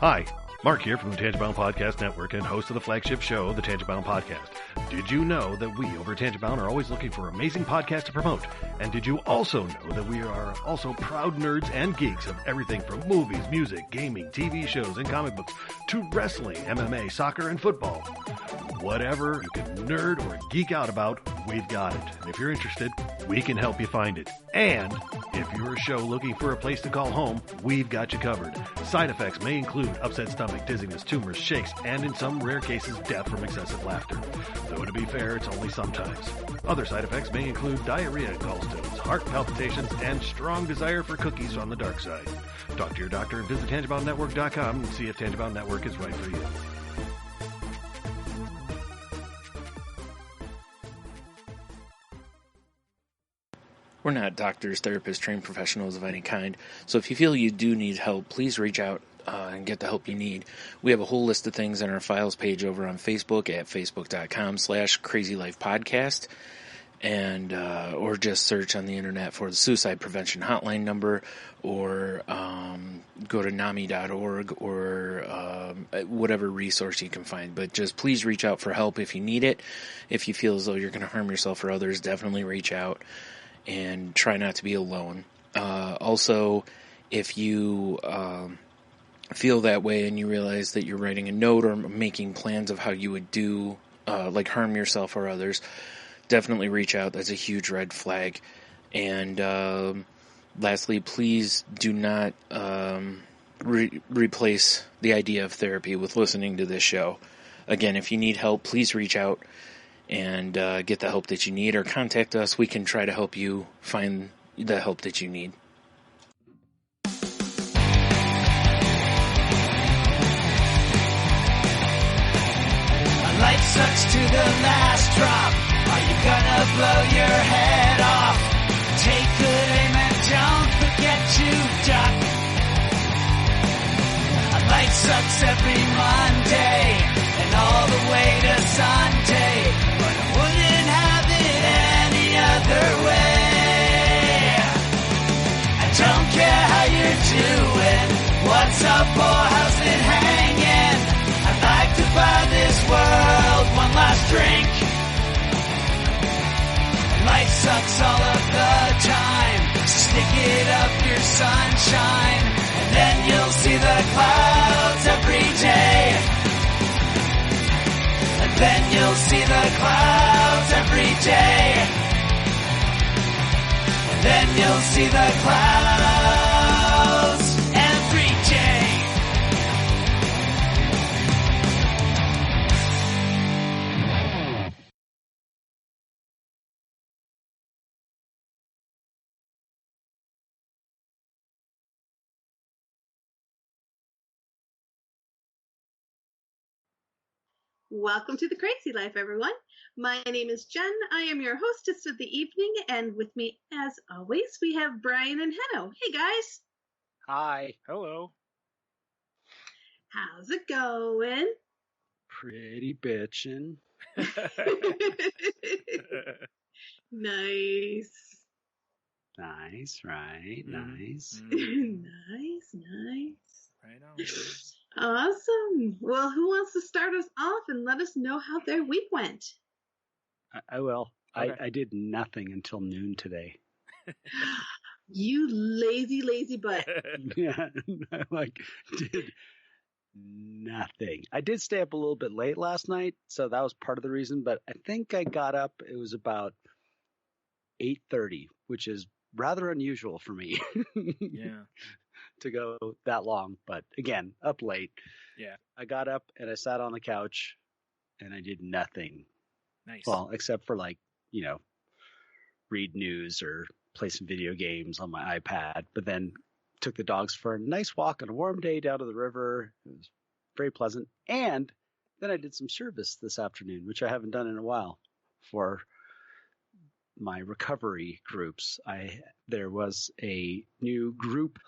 Hi, Mark here from the Tangent-Bound Podcast Network and host of the flagship show, the Tangent-Bound Podcast. Did you know that we over at Tangent-Bound are always looking for amazing podcasts to promote? And did you also know that we are also proud nerds and geeks of everything from movies, music, gaming, TV shows, and comic books to wrestling, MMA, soccer, and football? Whatever you can nerd or geek out about, we've got it. And if you're interested, we can help you find it. And if you're a show looking for a place to call home, we've got you covered. Side effects may include upset stomach, dizziness, tumors, shakes, and in some rare cases, death from excessive laughter. Though to be fair, it's only sometimes. Other side effects may include diarrhea, gallstones, heart palpitations, and strong desire for cookies on the dark side. Talk to your doctor and visit TangentBoundNetwork.com and see if Tangent-Bound Network is right for you. We're not doctors, therapists, trained professionals of any kind, so if you feel you do need help, please reach out and get the help you need. We have a whole list of things on our files page over on Facebook at facebook.com/crazylifepodcast, and or just search on the internet for the suicide prevention hotline number, or go to NAMI.org or whatever resource you can find. But just please reach out for help if you need it. If you feel as though you're going to harm yourself or others, definitely reach out. And try not to be alone. Also, if you feel that way and you realize that you're writing a note or making plans of how you would do, like harm yourself or others, definitely reach out. That's a huge red flag. And lastly, please do not replace the idea of therapy with listening to this show. Again, if you need help, please reach out and get the help that you need, or contact us. We can try to help you find the help that you need. Life sucks to the last drop. Are you gonna blow your head off? Take good aim and don't forget to duck. Life sucks every Monday and all the way to Sunday, but I wouldn't have it any other way. I don't care how you're doing, what's up or how's it hanging. I'd like to buy this world one last drink. Life sucks all of the time, stick it up your sunshine, and then you'll see the clouds every day. And then you'll see the clouds every day. And then you'll see the clouds every day. Welcome to the Crazy Life, everyone. My name is Jen. I am your hostess of the evening, and with me, as always, we have Brian and Henno. Hey, guys. Hi. Hello. How's it going? Pretty bitchin'. Nice. Nice, right? Nice. Nice. Right on. Awesome. Well, who wants to start us off and let us know how their week went? I will. Okay. I did nothing until noon today. You lazy butt. Yeah, I did nothing. I did stay up a little bit late last night, so that was part of the reason. But I think I got up. It was about 8:30, which is rather unusual for me. Yeah. To go that long, but again, up late. Yeah. I got up and I sat on the couch and I did nothing. Nice. Well, except for read news or play some video games on my iPad, but then took the dogs for a nice walk on a warm day down to the river. It was very pleasant. And then I did some service this afternoon, which I haven't done in a while for my recovery groups. There was a new group.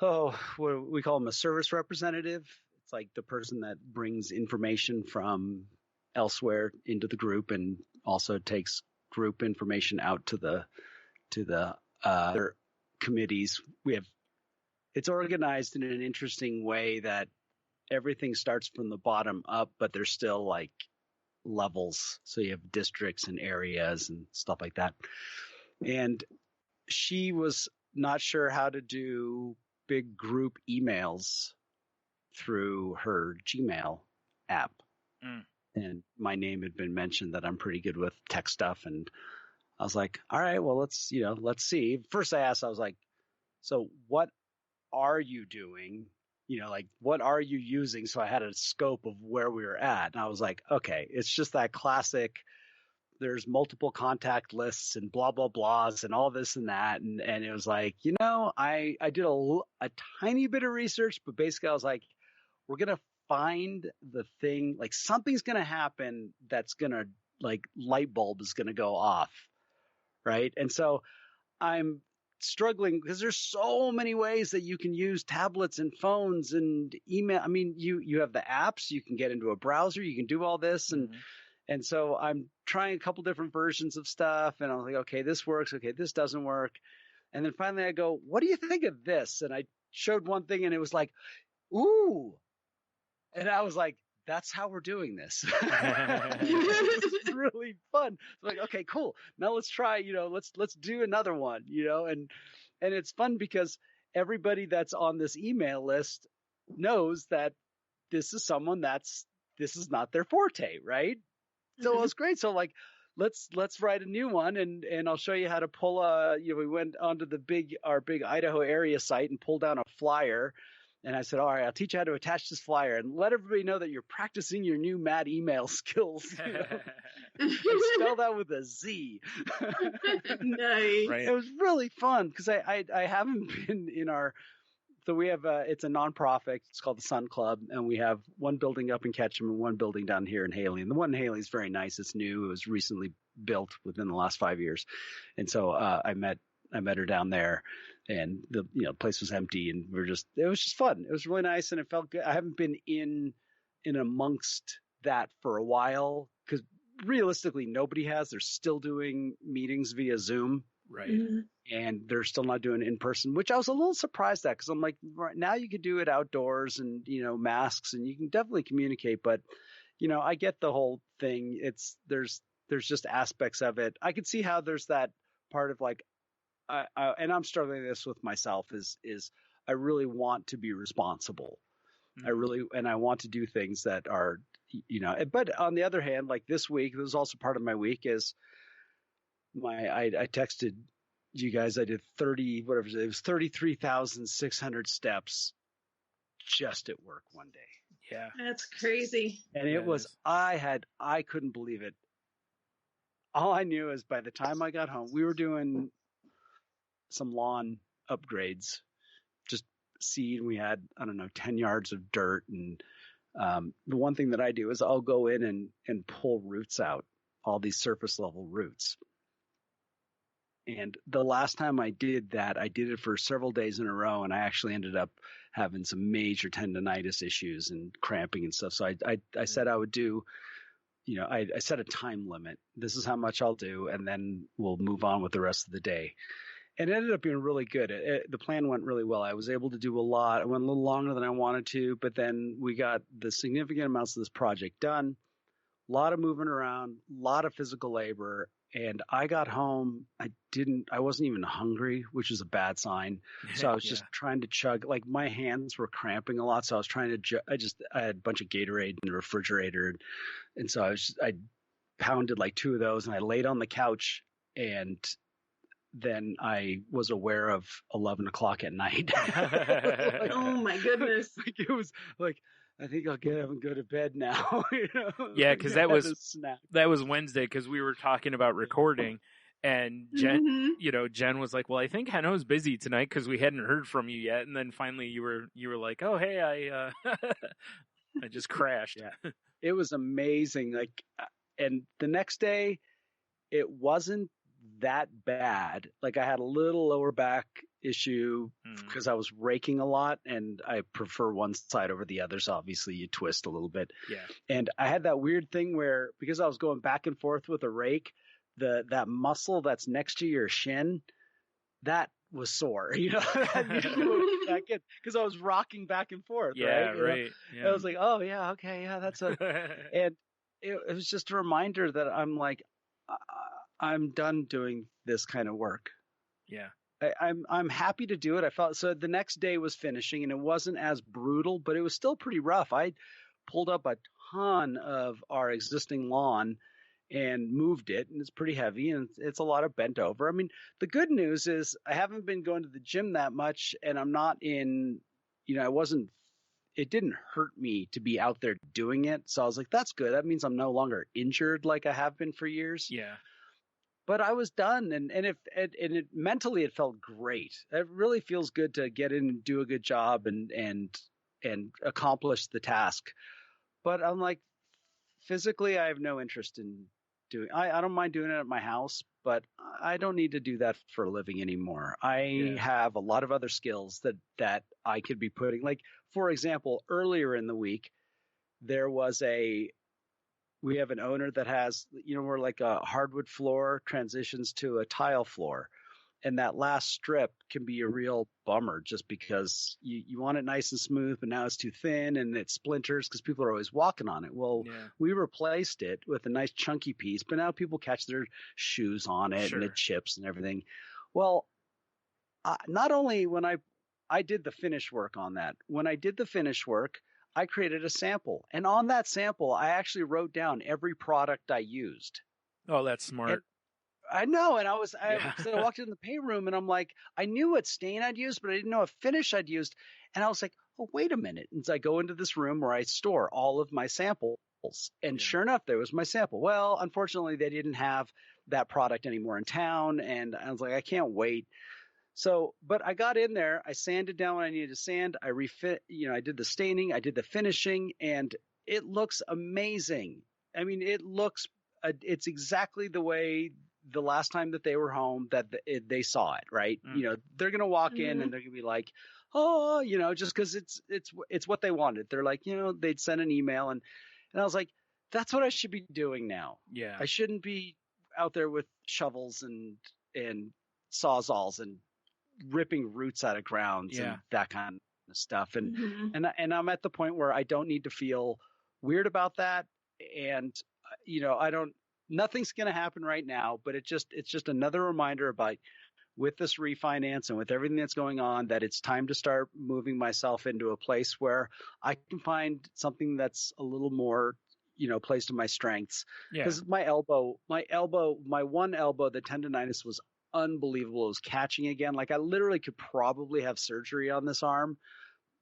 We call them a service representative. It's like the person that brings information from elsewhere into the group and also takes group information out to the other committees. It's organized in an interesting way that everything starts from the bottom up, but there's still like levels. So you have districts and areas and stuff like that. And she was not sure how to do big group emails through her Gmail app. And my name had been mentioned that I'm pretty good with tech stuff. And I was like, all right, well, let's see. First I asked, I was like, so what are you doing? Like, what are you using? So I had a scope of where we were at. And I was like, okay, it's just that classic, there's multiple contact lists and blah, blah, blahs and all this and that. And it was like, I did a tiny bit of research, but basically I was like, we're going to find the thing, like something's going to happen that's going to, like, light bulb is going to go off. Right. And so I'm struggling because there's so many ways that you can use tablets and phones and email. I mean, you have the apps, you can get into a browser, you can do all this. And so I'm trying a couple different versions of stuff, and I was like, okay, this works. Okay, this doesn't work. And then finally I go, what do you think of this? And I showed one thing and it was like, ooh. And I was like, that's how we're doing this. It's really fun. It's like, okay, cool. Now let's try, let's do another one, and it's fun because everybody that's on this email list knows that this is someone this is not their forte, right? So it was great. So like, let's write a new one and I'll show you how to pull we went onto our big Idaho area site and pulled down a flyer. And I said, all right, I'll teach you how to attach this flyer and let everybody know that you're practicing your new mad email skills. And spell that with a Z. Nice. Right. It was really fun because I haven't been in so we have, it's a nonprofit. It's called the Sun Club. And we have one building up in Ketchum and one building down here in Haley. And the one in Haley is very nice. It's new. It was recently built within the last 5 years. And so I met her down there, and the place was empty, and it was just fun. It was really nice, and it felt good. I haven't been in amongst that for a while because realistically nobody has. They're still doing meetings via Zoom, Right. and they're still not doing it in person, which I was a little surprised at because I'm like, right now you could do it outdoors and masks, and you can definitely communicate, but I get the whole thing. There's just aspects of it. I could see how there's that part of like. And I'm struggling with this with myself is I really want to be responsible. I want to do things that are, but on the other hand, like this week, this was also part of my week is I texted you guys, I did 33,600 steps just at work one day. Yeah. That's crazy. And it was, I couldn't believe it. All I knew is by the time I got home, we were doing some lawn upgrades, just seed. We had, 10 yards of dirt. And the one thing that I do is I'll go in and pull roots out, all these surface level roots. And the last time I did that, I did it for several days in a row, and I actually ended up having some major tendonitis issues and cramping and stuff. So I said I would do, I set a time limit. This is how much I'll do, and then we'll move on with the rest of the day. And it ended up being really good. The plan went really well. I was able to do a lot. I went a little longer than I wanted to, but then we got the significant amounts of this project done. A lot of moving around, a lot of physical labor. And I got home. I wasn't even hungry, which is a bad sign. So I was just trying to chug. Like my hands were cramping a lot. So I was trying to, I had a bunch of Gatorade in the refrigerator. And so I pounded like 2 of those, and I laid on the couch, and then I was aware of 11 o'clock at night. Like, oh my goodness. It was like, I think I'll get up and go to bed now. Yeah, because that was Wednesday, because we were talking about recording, and Jen, Jen was like, "Well, I think Heno's busy tonight because we hadn't heard from you yet." And then finally, you were like, "Oh, hey, I just crashed." Yeah, it was amazing. Like, and the next day, it wasn't that bad. Like I had a little lower back issue because I was raking a lot, and I prefer one side over the other. So obviously you twist a little bit. Yeah. And I had that weird thing where, because I was going back and forth with a rake, that muscle that's next to your shin, that was sore, that needed to move back in because I was rocking back and forth. Yeah, right. right. And I was like, oh yeah, okay, yeah, that's a, and it was just a reminder that I'm like, I'm done doing this kind of work. Yeah. I'm happy to do it. I felt so the next day was finishing and it wasn't as brutal, but it was still pretty rough. I pulled up a ton of our existing lawn and moved it, and it's pretty heavy and it's a lot of bent over. I mean, the good news is I haven't been going to the gym that much, and I'm not in, it didn't hurt me to be out there doing it. So I was like, that's good. That means I'm no longer injured like I have been for years. Yeah. But I was done, and it mentally it felt great. It really feels good to get in and do a good job and accomplish the task. But I'm like, physically, I have no interest in doing. I don't mind doing it at my house, but I don't need to do that for a living anymore. I have a lot of other skills that I could be putting. Like, for example, earlier in the week, we have an owner that has, where like a hardwood floor transitions to a tile floor. And that last strip can be a real bummer just because you want it nice and smooth, but now it's too thin and it splinters because people are always walking on it. Well, we replaced it with a nice chunky piece, but now people catch their shoes on it and it chips and everything. Well, not only when I did the finish work on that, when I did the finish work, I created a sample. And on that sample, I actually wrote down every product I used. Oh, that's smart. And I know. And I walked in the paint room and I'm like, I knew what stain I'd used, but I didn't know what finish I'd used. And I was like, oh, wait a minute. And so I go into this room where I store all of my samples. And sure enough, there was my sample. Well, unfortunately, they didn't have that product anymore in town. And I was like, I can't wait. So, but I got in there, I sanded down what I needed to sand. I I did the staining, I did the finishing, and it looks amazing. I mean, it's exactly the way the last time that they were home that they saw it, right? They're going to walk in and they're going to be like, oh, just because it's what they wanted. They're like, they'd send an email and I was like, that's what I should be doing now. Yeah. I shouldn't be out there with shovels and sawzalls and ripping roots out of grounds and that kind of stuff. And I'm at the point where I don't need to feel weird about that. And, nothing's going to happen right now, but it's just another reminder about with this refinance and with everything that's going on, that it's time to start moving myself into a place where I can find something that's a little more, plays to my strengths. Because my one elbow, the tendonitis was unbelievable. It was catching again. Like I literally could probably have surgery on this arm,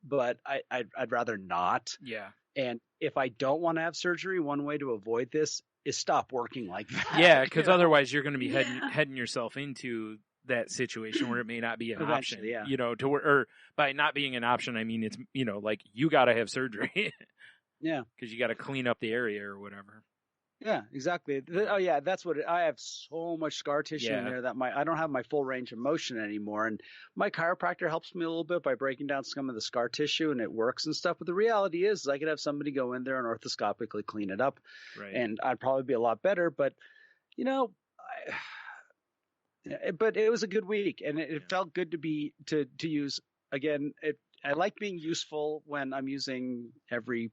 but I'd rather not. Yeah. And if I don't want to have surgery, one way to avoid this is stop working like that. Yeah, because otherwise you're going to be heading yourself into that situation where it may not be an option. Yeah. Or by not being an option, I mean it's like you got to have surgery. Yeah, because you got to clean up the area or whatever. Yeah, exactly. Oh, yeah, that's what I have so much scar tissue in there that I don't have my full range of motion anymore. And my chiropractor helps me a little bit by breaking down some of the scar tissue, and it works and stuff. But the reality is I could have somebody go in there and orthoscopically clean it up, and I'd probably be a lot better. But, but it was a good week, and it felt good to use. Again, I like being useful when I'm using every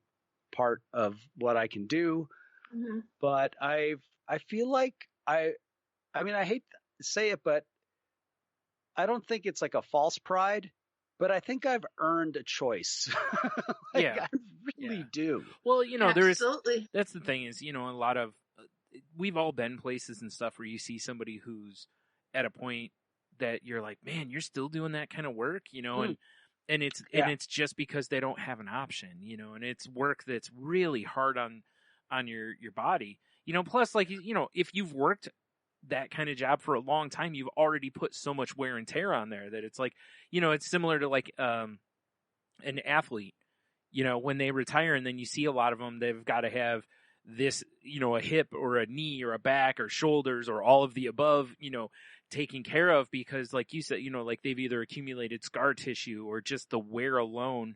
part of what I can do. Mm-hmm. But I feel like I hate to say it, but I don't think it's like a false pride, but I think I've earned a choice. I really do. Well, Absolutely. that's the thing is, a lot of, we've all been places and stuff where you see somebody who's at a point that you're like, man, you're still doing that kind of work, and it's just because they don't have an option, and it's work that's really hard on your body, plus like, if you've worked that kind of job for a long time, you've already put so much wear and tear on there that it's like, it's similar to like, an athlete, when they retire and then you see a lot of them, they've got to have this, a hip or a knee or a back or shoulders or all of the above, taken care of because like you said, like they've either accumulated scar tissue or just the wear alone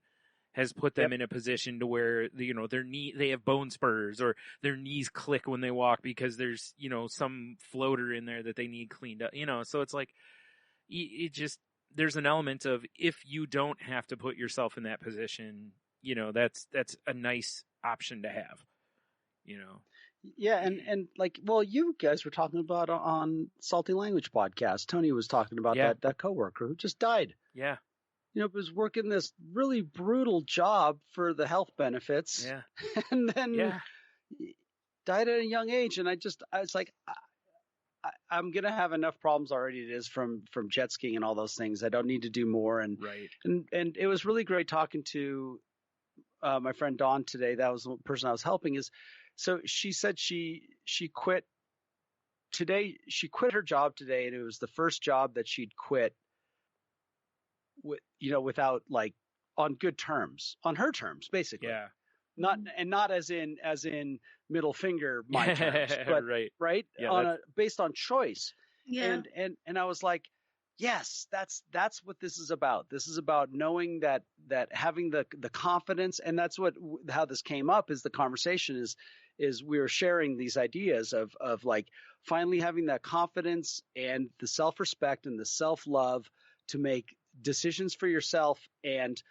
has put them in a position to where, their knee, they have bone spurs or their knees click when they walk because there's, some floater in there that they need cleaned up, so it's like, it just, there's an element of, if you don't have to put yourself in that position, you know, that's a nice option to have, you know. Yeah, and like, well, you guys were talking about on Salty Language podcast. Tony was talking about that coworker who just died. Yeah. You know, was working this really brutal job for the health benefits. Yeah. And then died at a young age. And I was like, I'm going to have enough problems already. It is from jet skiing and all those things. I don't need to do more. And, right. And it was really great talking to my friend Dawn today. That was the person I was helping. So she said she quit today. She quit her job today, and it was the first job that she'd quit without, like, on good terms, on her terms, basically. Yeah. Not as in middle finger my terms, but right? Yeah, based on choice. Yeah. And I was like, yes, that's what this is about. This is about knowing that having the confidence, and that's how this came up. Is the conversation is we were sharing these ideas of like finally having that confidence and the self-respect and the self-love to make decisions for yourself and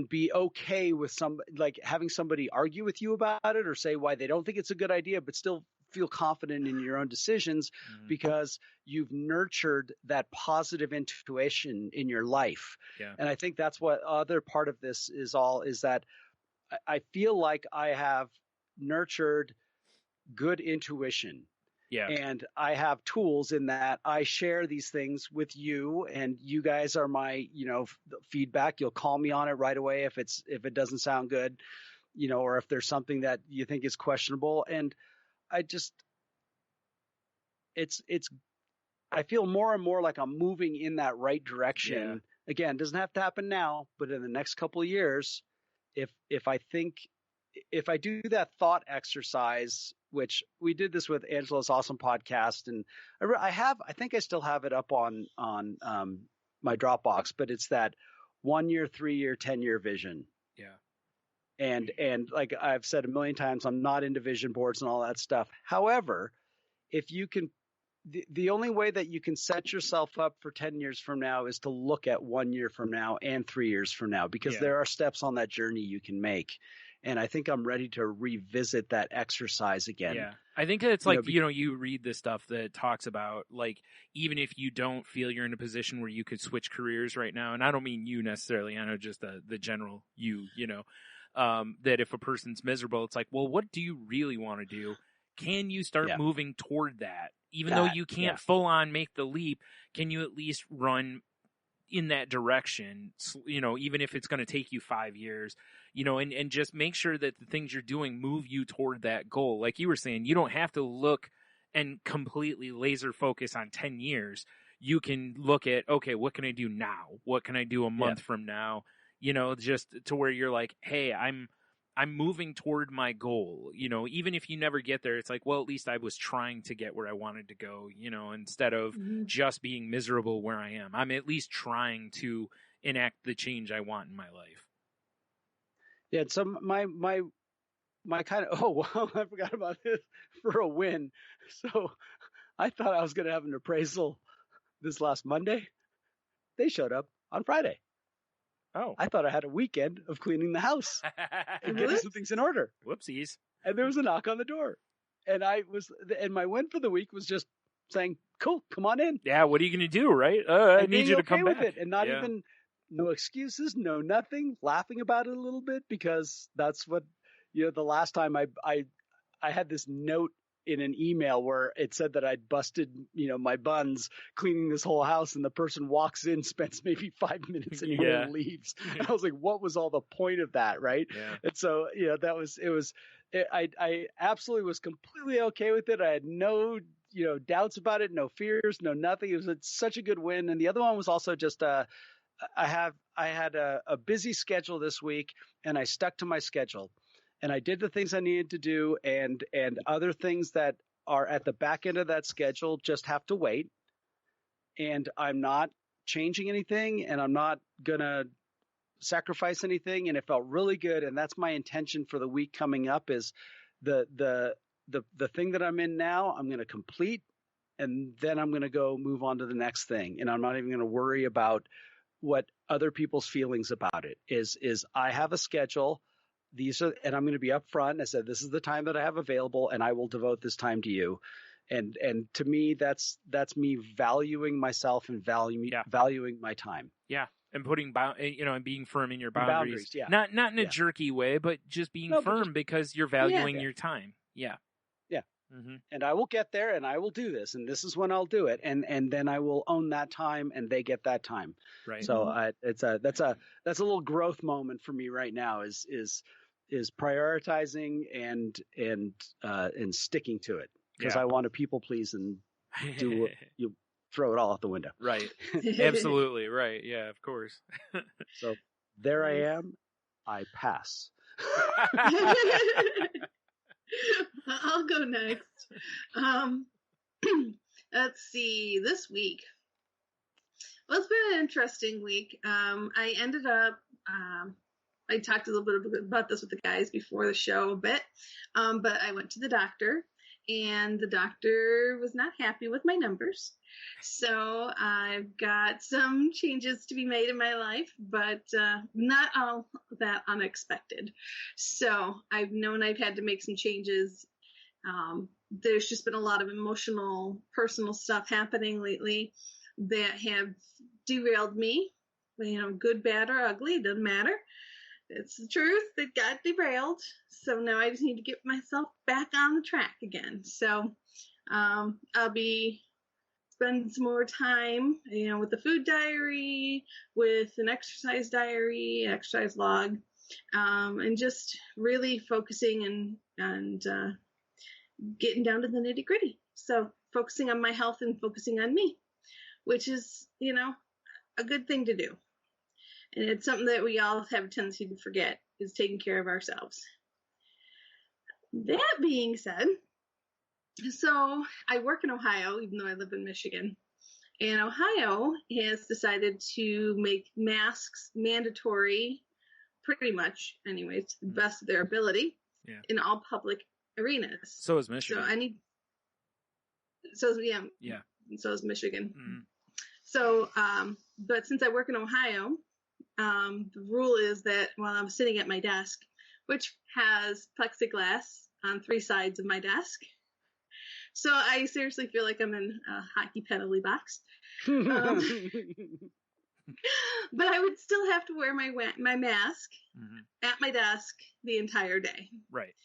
be okay with like having somebody argue with you about it or say why they don't think it's a good idea, but still feel confident in your own decisions because you've nurtured that positive intuition in your life. Yeah. And I think that's what other part of this is that I feel like I have nurtured good intuition. Yeah. And I have tools in that I share these things with you, and you guys are my, feedback. You'll call me on it right away if it doesn't sound good, or if there's something that you think is questionable. And I feel more and more like I'm moving in that right direction. Yeah. Again, it doesn't have to happen now, but in the next couple of years, if I do that thought exercise, which we did this with Angela's awesome podcast, and I think I still have it up on my Dropbox, but it's that 1 year, 3 year, 10-year vision. Yeah. And like I've said a million times, I'm not into vision boards and all that stuff. However, if you can, the only way that you can set yourself up for 10 years from now is to look at 1 year from now and 3 years from now, because there are steps on that journey you can make. And I think I'm ready to revisit that exercise again. Yeah. I think it's like, you read this stuff that talks about, like, even if you don't feel you're in a position where you could switch careers right now, and I don't mean you necessarily, I know just the general that if a person's miserable, it's like, well, what do you really want to do? Can you start moving toward that? Even though you can't full on make the leap, can you at least run in that direction, even if it's going to take you 5 years, and just make sure that the things you're doing move you toward that goal. Like you were saying, you don't have to look and completely laser focus on 10 years. You can look at, okay, what can I do now? What can I do a month from now? Just to where you're like, hey, I'm moving toward my goal, even if you never get there, it's like, well, at least I was trying to get where I wanted to go, instead of just being miserable where I am. I'm at least trying to enact the change I want in my life. Yeah. So my kind of, I forgot about this for a win. So I thought I was going to have an appraisal this last Monday. They showed up on Friday. Oh, I thought I had a weekend of cleaning the house and getting some things in order. Whoopsies. And there was a knock on the door. And my win for the week was just saying, cool, come on in. Yeah. What are you going to do? Right. I need you to come back. With it and not even, no excuses, no nothing, laughing about it a little bit, because that's what, the last time I had this note in an email where it said that I'd busted, my buns cleaning this whole house, and the person walks in, spends maybe 5 minutes and leaves. And I was like, what was all the point of that? Right. Yeah. And so, I absolutely was completely okay with it. I had no, doubts about it, no fears, no nothing. It was such a good win. And the other one was also just, I had a busy schedule this week, and I stuck to my schedule. And I did the things I needed to do, and other things that are at the back end of that schedule just have to wait. And I'm not changing anything, and I'm not going to sacrifice anything. And it felt really good. And that's my intention for the week coming up, is the thing that I'm in now, I'm going to complete and then I'm going to go move on to the next thing. And I'm not even going to worry about what other people's feelings about it is I have a schedule. And I'm going to be upfront. I said, this is the time that I have available, and I will devote this time to you. And to me, that's me valuing myself and valuing my time. Yeah. And putting, and being firm in your boundaries. Yeah. Not in a jerky way, but just being firm because you're valuing your time. Yeah. Yeah. Mm-hmm. And I will get there, and I will do this, and this is when I'll do it, and then I will own that time, and they get that time. Right. So that's a little growth moment for me right now. Is prioritizing and sticking to it, because I want to people please and do you throw it all out the window. Right. Absolutely. Right. Yeah, of course. So there I am. I pass. I'll go next. Let's see. This week. Well, it's been an interesting week. I ended up, I talked a little bit about this with the guys before the show a bit, but I went to the doctor, and the doctor was not happy with my numbers. So I've got some changes to be made in my life, but not all that unexpected. So I've known I've had to make some changes. There's just been a lot of emotional, personal stuff happening lately that have derailed me. Good, bad, or ugly, it doesn't matter. It's the truth. It got derailed. So now I just need to get myself back on the track again. So I'll be spending some more time, with the food diary, with an exercise diary, exercise log, and just really focusing and getting down to the nitty gritty. So focusing on my health and focusing on me, which is, a good thing to do. And it's something that we all have a tendency to forget, is taking care of ourselves. That being said, so I work in Ohio, even though I live in Michigan. And Ohio has decided to make masks mandatory, pretty much, anyways, to the best of their ability, in all public arenas. So is Michigan. So is Michigan. Mm-hmm. So, but since I work in Ohio, the rule is that while I'm sitting at my desk, which has plexiglass on 3 sides of my desk, so I seriously feel like I'm in a hockey penalty box. But I would still have to wear my mask at my desk the entire day. Right.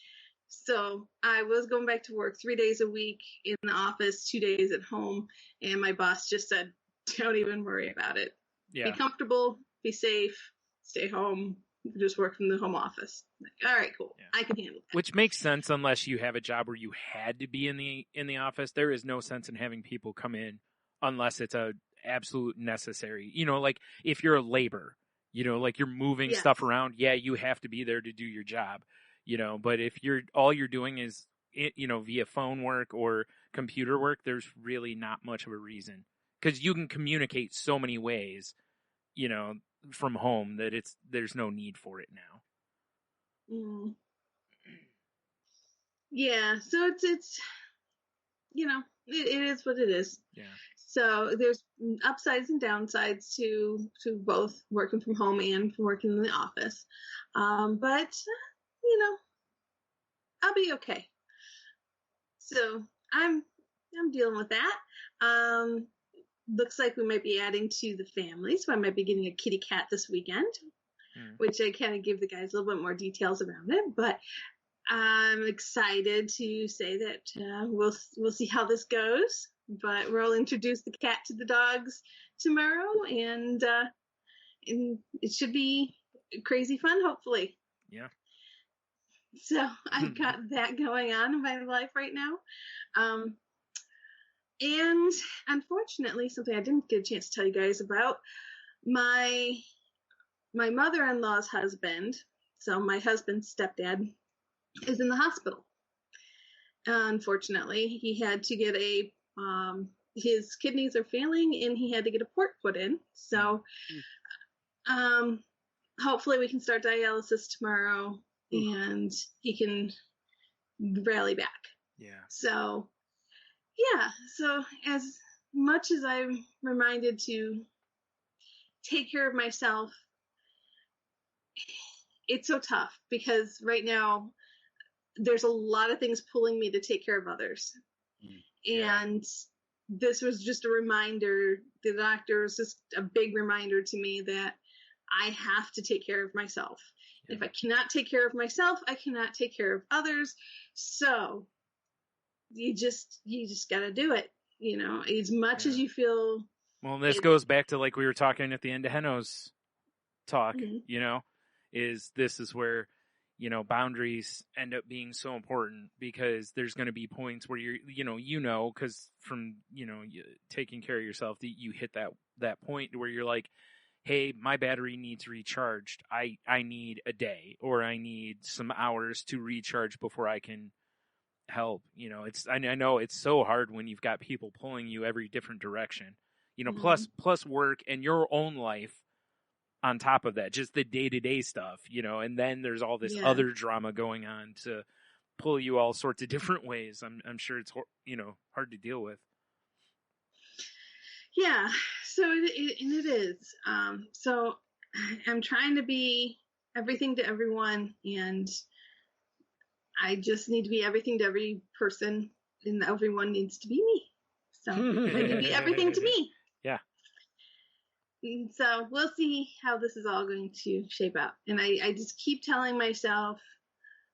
So I was going back to work 3 days a week in the office, 2 days at home, and my boss just said, "Don't even worry about it. Yeah. Be comfortable, be safe, stay home, just work from the home office." All right, cool. Yeah. I can handle that. Which makes sense unless you have a job where you had to be in the office. There is no sense in having people come in unless it's a absolute necessary. Like if you're a labor, like you're moving stuff around, you have to be there to do your job. But if all you're doing is via phone work or computer work, there's really not much of a reason, because you can communicate so many ways, from home, that there's no need for it now. Yeah, so it's it is what it is. Yeah. So there's upsides and downsides to both working from home and from working in the office. But I'll be okay. So I'm dealing with that. Looks like we might be adding to the family, so I might be getting a kitty cat this weekend, which I kind of give the guys a little bit more details around it. But I'm excited to say that we'll see how this goes. But we'll introduce the cat to the dogs tomorrow, and it should be crazy fun, hopefully. Yeah. So I've got that going on in my life right now. And unfortunately, something I didn't get a chance to tell you guys about, my mother-in-law's husband, so my husband's stepdad, is in the hospital. Unfortunately, he had to get his kidneys are failing, and he had to get a port put in. So hopefully we can start dialysis tomorrow, and he can rally back. Yeah. So Yeah. So as much as I'm reminded to take care of myself, it's so tough because right now there's a lot of things pulling me to take care of others. And this was just a reminder. The doctor was just a big reminder to me that I have to take care of myself. Yeah. If I cannot take care of myself, I cannot take care of others. So you just got to do it, you know, as much as you feel. Well, this goes back to like we were talking at the end of Henno's talk, you know, this is where, you know, boundaries end up being so important because there's going to be points where you're, because from, taking care of yourself, you hit that point where you're like, hey, my battery needs recharged. I need a day or I need some hours to recharge before I can help. You know, I know it's so hard when you've got people pulling you every different direction, you know, plus work and your own life. On top of that, just the day-to-day stuff, you know, and then there's all this other drama going on to pull you all sorts of different ways. I'm sure it's, hard to deal with. Yeah, so it is. So I'm trying to be everything to everyone, and I just need to be everything to every person, and everyone needs to be me. So I can be everything to me. Yeah. So we'll see how this is all going to shape out. And I just keep telling myself,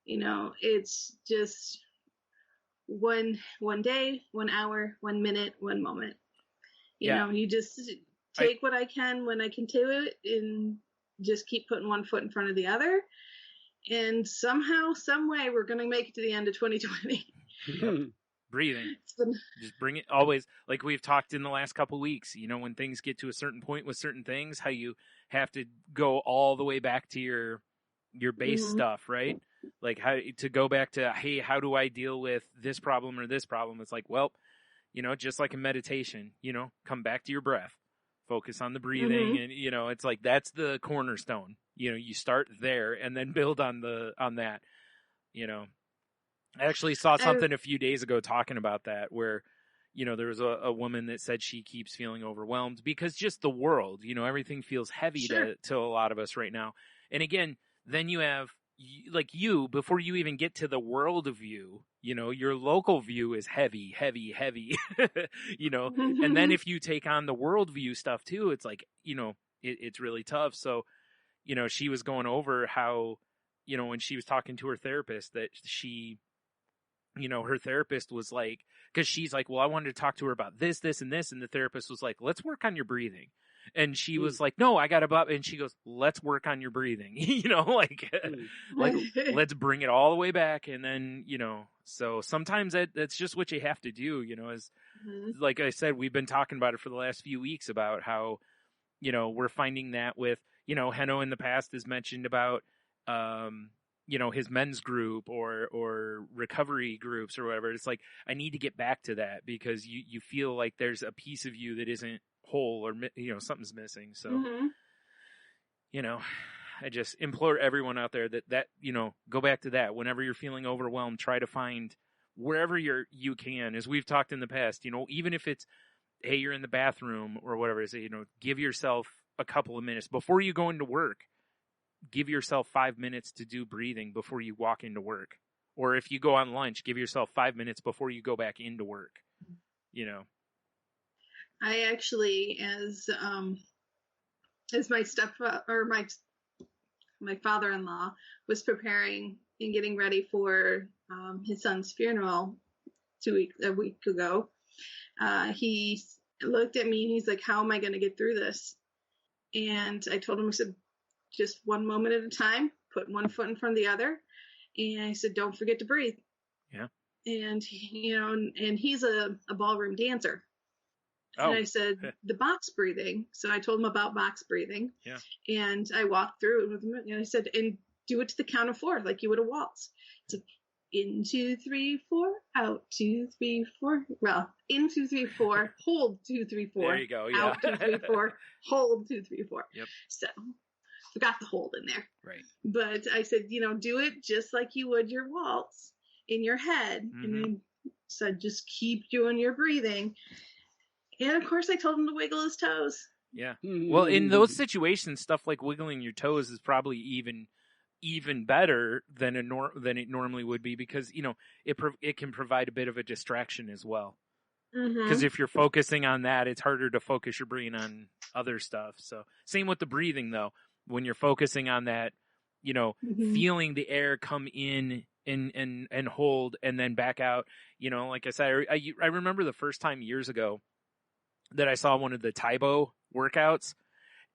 you know, it's just one day, 1 hour, 1 minute, 1 moment. You know, you just take what I can when I can do it and just keep putting one foot in front of the other. And somehow, some way, we're going to make it to the end of 2020. Yep. Breathing. Just bring it always, like we've talked in the last couple weeks, you know, when things get to a certain point with certain things, how you have to go all the way back to your base stuff, right? Like how to go back to, hey, how do I deal with this problem or this problem? It's like, well, you know, just like in meditation, you know, come back to your breath, focus on the breathing. And, you know, it's like, that's the cornerstone, you know, you start there and then build on that, you know. I actually saw something a few days ago talking about that where, you know, there was a woman that said she keeps feeling overwhelmed because just the world, you know, everything feels heavy to a lot of us right now. And again, then you have like before you even get to the world view, you know, your local view is heavy, you know, and then if you take on the world view stuff too, it's like, you know, it's really tough. So, you know, she was going over how, you know, when she was talking to her therapist that she, you know, her therapist was like, because she's like, well, I wanted to talk to her about this, and this. And the therapist was like, let's work on your breathing. And she was like, no, I got about, and she goes, let's work on your breathing, you know, like let's bring it all the way back. And then, you know, so sometimes that's just what you have to do, you know, as like I said, we've been talking about it for the last few weeks about how, you know, we're finding that with, you know, Henno in the past has mentioned about, you know, his men's group or recovery groups or whatever. It's like, I need to get back to that because you feel like there's a piece of you that isn't whole or, you know, something's missing. So, you know, I just implore everyone out there that, you know, go back to that. Whenever you're feeling overwhelmed, try to find wherever you can, as we've talked in the past, you know, even if it's, hey, you're in the bathroom or whatever, is, you know, give yourself a couple of minutes before you go into work. Give yourself 5 minutes to do breathing before you walk into work. Or if you go on lunch, give yourself 5 minutes before you go back into work. You know. I actually, as my my father-in-law was preparing and getting ready for his son's funeral a week ago, he looked at me and he's like, how am I going to get through this? And I told him, I said, just one moment at a time, put one foot in front of the other. And I said, don't forget to breathe. Yeah. And, you know, and he's a ballroom dancer. Oh. And I said, the box breathing. So I told him about box breathing. Yeah. And I walked through it with him. And I said, and do it to the count of 4, like you would a waltz. It's like, in 2, 3, 4, out 2, 3, 4. Well, in 2, 3, 4, hold 2, 3, 4. There you go. Yeah. Out 2, 3, 4, hold 2, 3, 4. Yep. So forgot the hold in there. Right. But I said, you know, do it just like you would your waltz in your head, and then said, just keep doing your breathing. And of course, I told him to wiggle his toes. Yeah. Well, in those situations, stuff like wiggling your toes is probably even better than than it normally would be, because it can provide a bit of a distraction as well. Because if you're focusing on that, it's harder to focus your brain on other stuff. So same with the breathing, though. When you're focusing on that, feeling the air come in and hold and then back out. Like I said, I remember the first time years ago that I saw one of the Taibo workouts,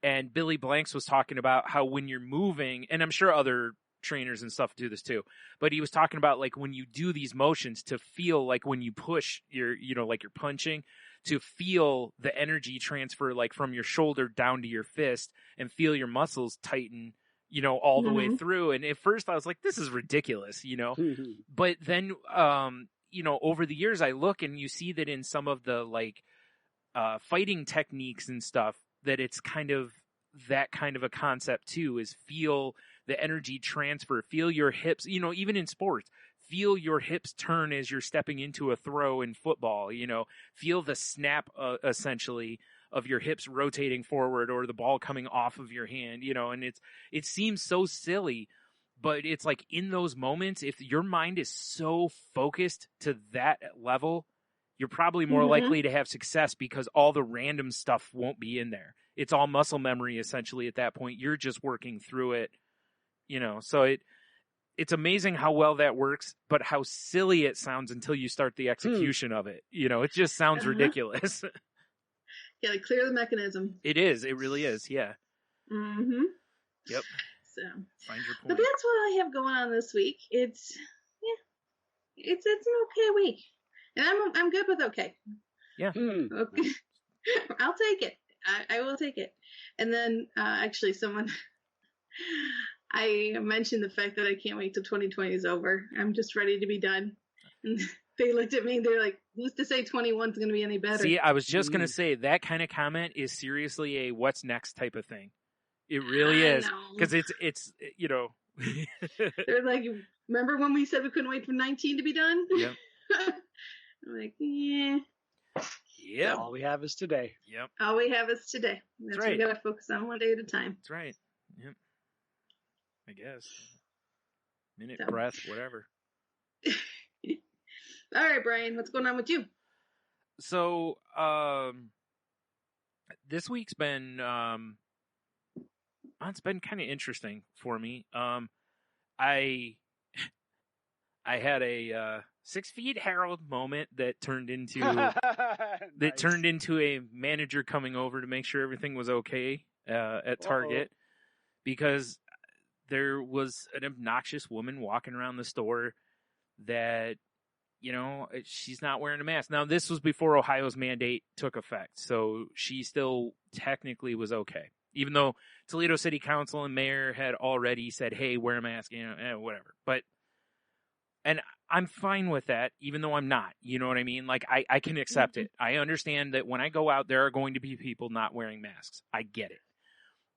and Billy Blanks was talking about how when you're moving, and I'm sure other trainers and stuff do this too, but he was talking about like when you do these motions to feel like when you push like you're punching, to feel the energy transfer like from your shoulder down to your fist and feel your muscles tighten, all the way through. And at first I was like, this is ridiculous, but then, over the years I look and you see that in some of the like, fighting techniques and stuff, that it's kind of that kind of a concept too, is feel the energy transfer, feel your hips, even in sports, feel your hips turn as you're stepping into a throw in football, feel the snap, essentially, of your hips rotating forward or the ball coming off of your hand, and it seems so silly, but it's like in those moments, if your mind is so focused to that level, you're probably more likely to have success, because all the random stuff won't be in there. It's all muscle memory, essentially, at that point. You're just working through it, so it's amazing how well that works, but how silly it sounds until you start the execution of it. It just sounds ridiculous. Yeah, to clear the mechanism. It is. It really is. Yeah. Yep. So, find your point. but that's what I have going on this week. It's an okay week. And I'm good with okay. Yeah. Okay. I'll take it. I will take it. And then actually I mentioned the fact that I can't wait till 2020 is over. I'm just ready to be done. And they looked at me and they're like, who's to say 21's going to be any better? See, I was just going to say that kind of comment is seriously a what's next type of thing. It really is. Because it's They're like, remember when we said we couldn't wait for 19 to be done? Yep. I'm like, yeah. Yep. All we have is today. Yep. All we have is today. That's right. what we got to focus on one day at a time. That's right. Yep. I guess. Minute, breath, whatever. All right, Brian, what's going on with you? So, this week's been, it's been kind of interesting for me. I had a 6 feet Harold moment that turned into Nice. turned into a manager coming over to make sure everything was okay at Target, because there was an obnoxious woman walking around the store that, she's not wearing a mask. Now, this was before Ohio's mandate took effect, so she still technically was okay, even though Toledo City Council and Mayor had already said, hey, wear a mask, whatever. And I'm fine with that, even though I'm not. You know what I mean? Like, I can accept it. I understand that when I go out, there are going to be people not wearing masks. I get it.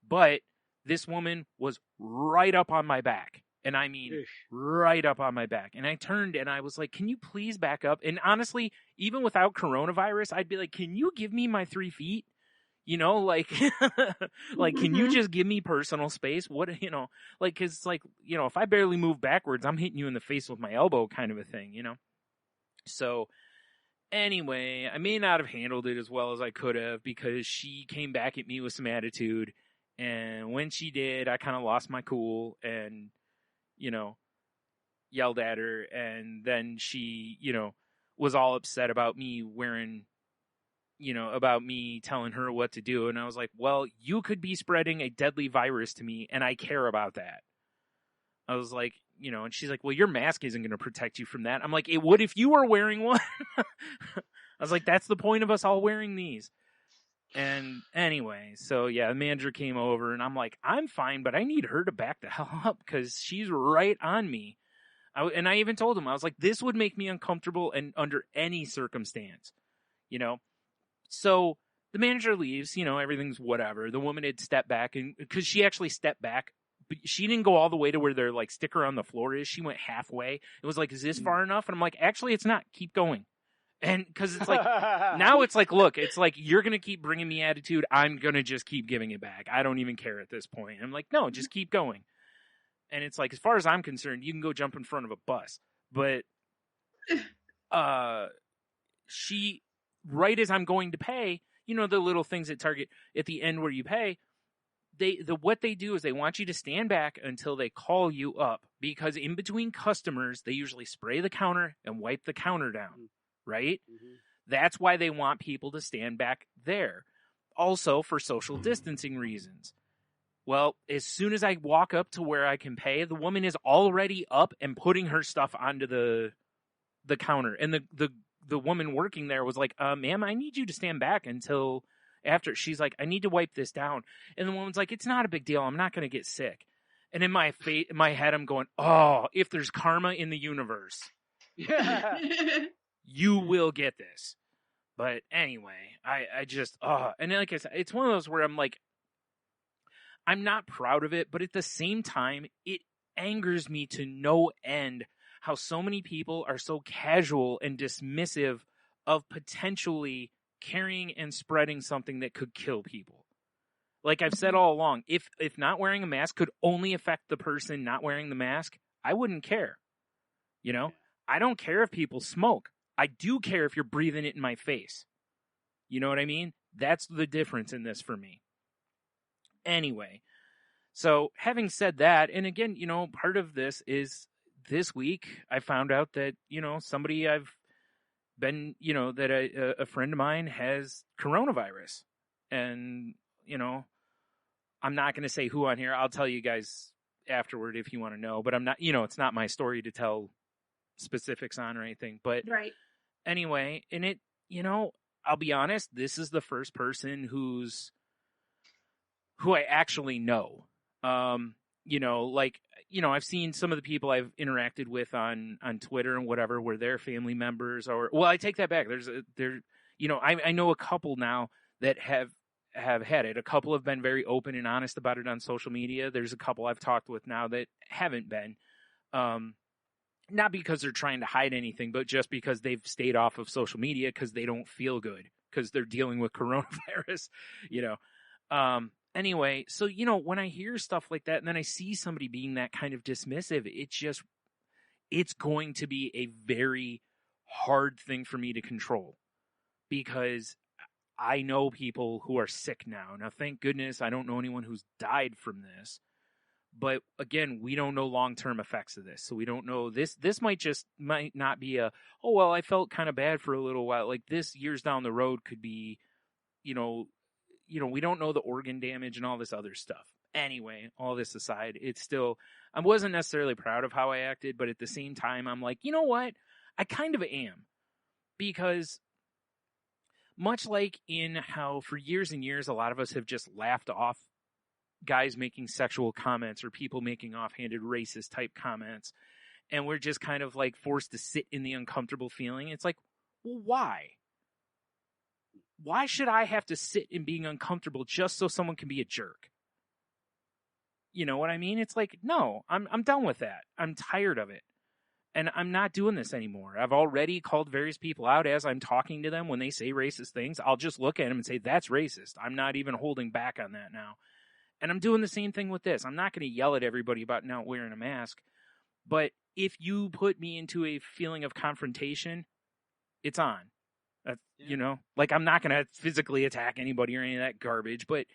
But this woman was right up on my back. And I mean, right up on my back. And I turned and I was like, can you please back up? And honestly, even without coronavirus, I'd be like, can you give me my 3 feet? Like, can you just give me personal space? What, cause if I barely move backwards, I'm hitting you in the face with my elbow kind of a thing, So anyway, I may not have handled it as well as I could have, because she came back at me with some attitude. And when she did, I kind of lost my cool and, yelled at her. And then she, was all upset about me about me telling her what to do. And I was like, well, you could be spreading a deadly virus to me, and I care about that. I was like, and she's like, well, your mask isn't going to protect you from that. I'm like, it would if you were wearing one. I was like, that's the point of us all wearing these. And anyway, so yeah, the manager came over, and I'm like, I'm fine, but I need her to back the hell up, because she's right on me. And I even told him, I was like, this would make me uncomfortable and under any circumstance, So the manager leaves, everything's whatever. The woman had stepped back, and because she actually stepped back but she didn't go all the way to where their like sticker on the floor is. She went halfway. It was like, is this far enough? And I'm like, actually, it's not. Keep going. And because it's like, now it's like, look, it's like, you're going to keep bringing me attitude. I'm going to just keep giving it back. I don't even care at this point. I'm like, no, just keep going. And it's like, as far as I'm concerned, you can go jump in front of a bus. But she, right as I'm going to pay, you know, the little things at Target at the end where you pay, what they do is they want you to stand back until they call you up, because in between customers, they usually spray the counter and wipe the counter down, right? Mm-hmm. That's why they want people to stand back there. Also for social distancing reasons. Well, as soon as I walk up to where I can pay, the woman is already up and putting her stuff onto the counter. And the woman working there was like, ma'am, I need you to stand back until after. She's like, I need to wipe this down. And the woman's like, it's not a big deal. I'm not going to get sick. And in my head, I'm going, oh, if there's karma in the universe, you will get this. But anyway, I just, and like I said, it's one of those where I'm like, I'm not proud of it, but at the same time, it angers me to no end how so many people are so casual and dismissive of potentially carrying and spreading something that could kill people. Like I've said all along, if not wearing a mask could only affect the person not wearing the mask, I wouldn't care. You know, I don't care if people smoke. I do care if you're breathing it in my face. You know what I mean? That's the difference in this for me. Anyway, so having said that, and again, you know, part of this is this week I found out that, you know, somebody I've been, you know, that a friend of mine has coronavirus. And, you know, I'm not going to say who on here. I'll tell you guys afterward if you want to know. But I'm not, you know, it's not my story to tell specifics on or anything. But right. Anyway, and it, you know, I'll be honest, this is the first person who I actually know. You know, like, you know, I've seen some of the people I've interacted with on Twitter and whatever, where their family members or, well, I take that back. You know, I know a couple now that have had it. A couple have been very open and honest about it on social media. There's a couple I've talked with now that haven't been, not because they're trying to hide anything, but just because they've stayed off of social media because they don't feel good because they're dealing with coronavirus, you know. Anyway, so, you know, when I hear stuff like that and then I see somebody being that kind of dismissive, it's going to be a very hard thing for me to control because I know people who are sick now. Now, thank goodness I don't know anyone who's died from this. But again, we don't know long-term effects of this. So we don't know this might not be oh, well, I felt kind of bad for a little while. Like this years down the road could be, you know, we don't know the organ damage and all this other stuff. Anyway, all this aside, it's still, I wasn't necessarily proud of how I acted, but at the same time, I'm like, you know what? I kind of am. Because much like in how for years and years, a lot of us have just laughed off guys making sexual comments or people making offhanded racist type comments, and we're just kind of like forced to sit in the uncomfortable feeling. It's like, well, why? Why should I have to sit in being uncomfortable just so someone can be a jerk? You know what I mean? It's like, no, I'm done with that. I'm tired of it. And I'm not doing this anymore. I've already called various people out as I'm talking to them when they say racist things. I'll just look at them and say, that's racist. I'm not even holding back on that now. And I'm doing the same thing with this. I'm not going to yell at everybody about not wearing a mask. But if you put me into a feeling of confrontation, it's on. You know, like I'm not going to physically attack anybody or any of that garbage, but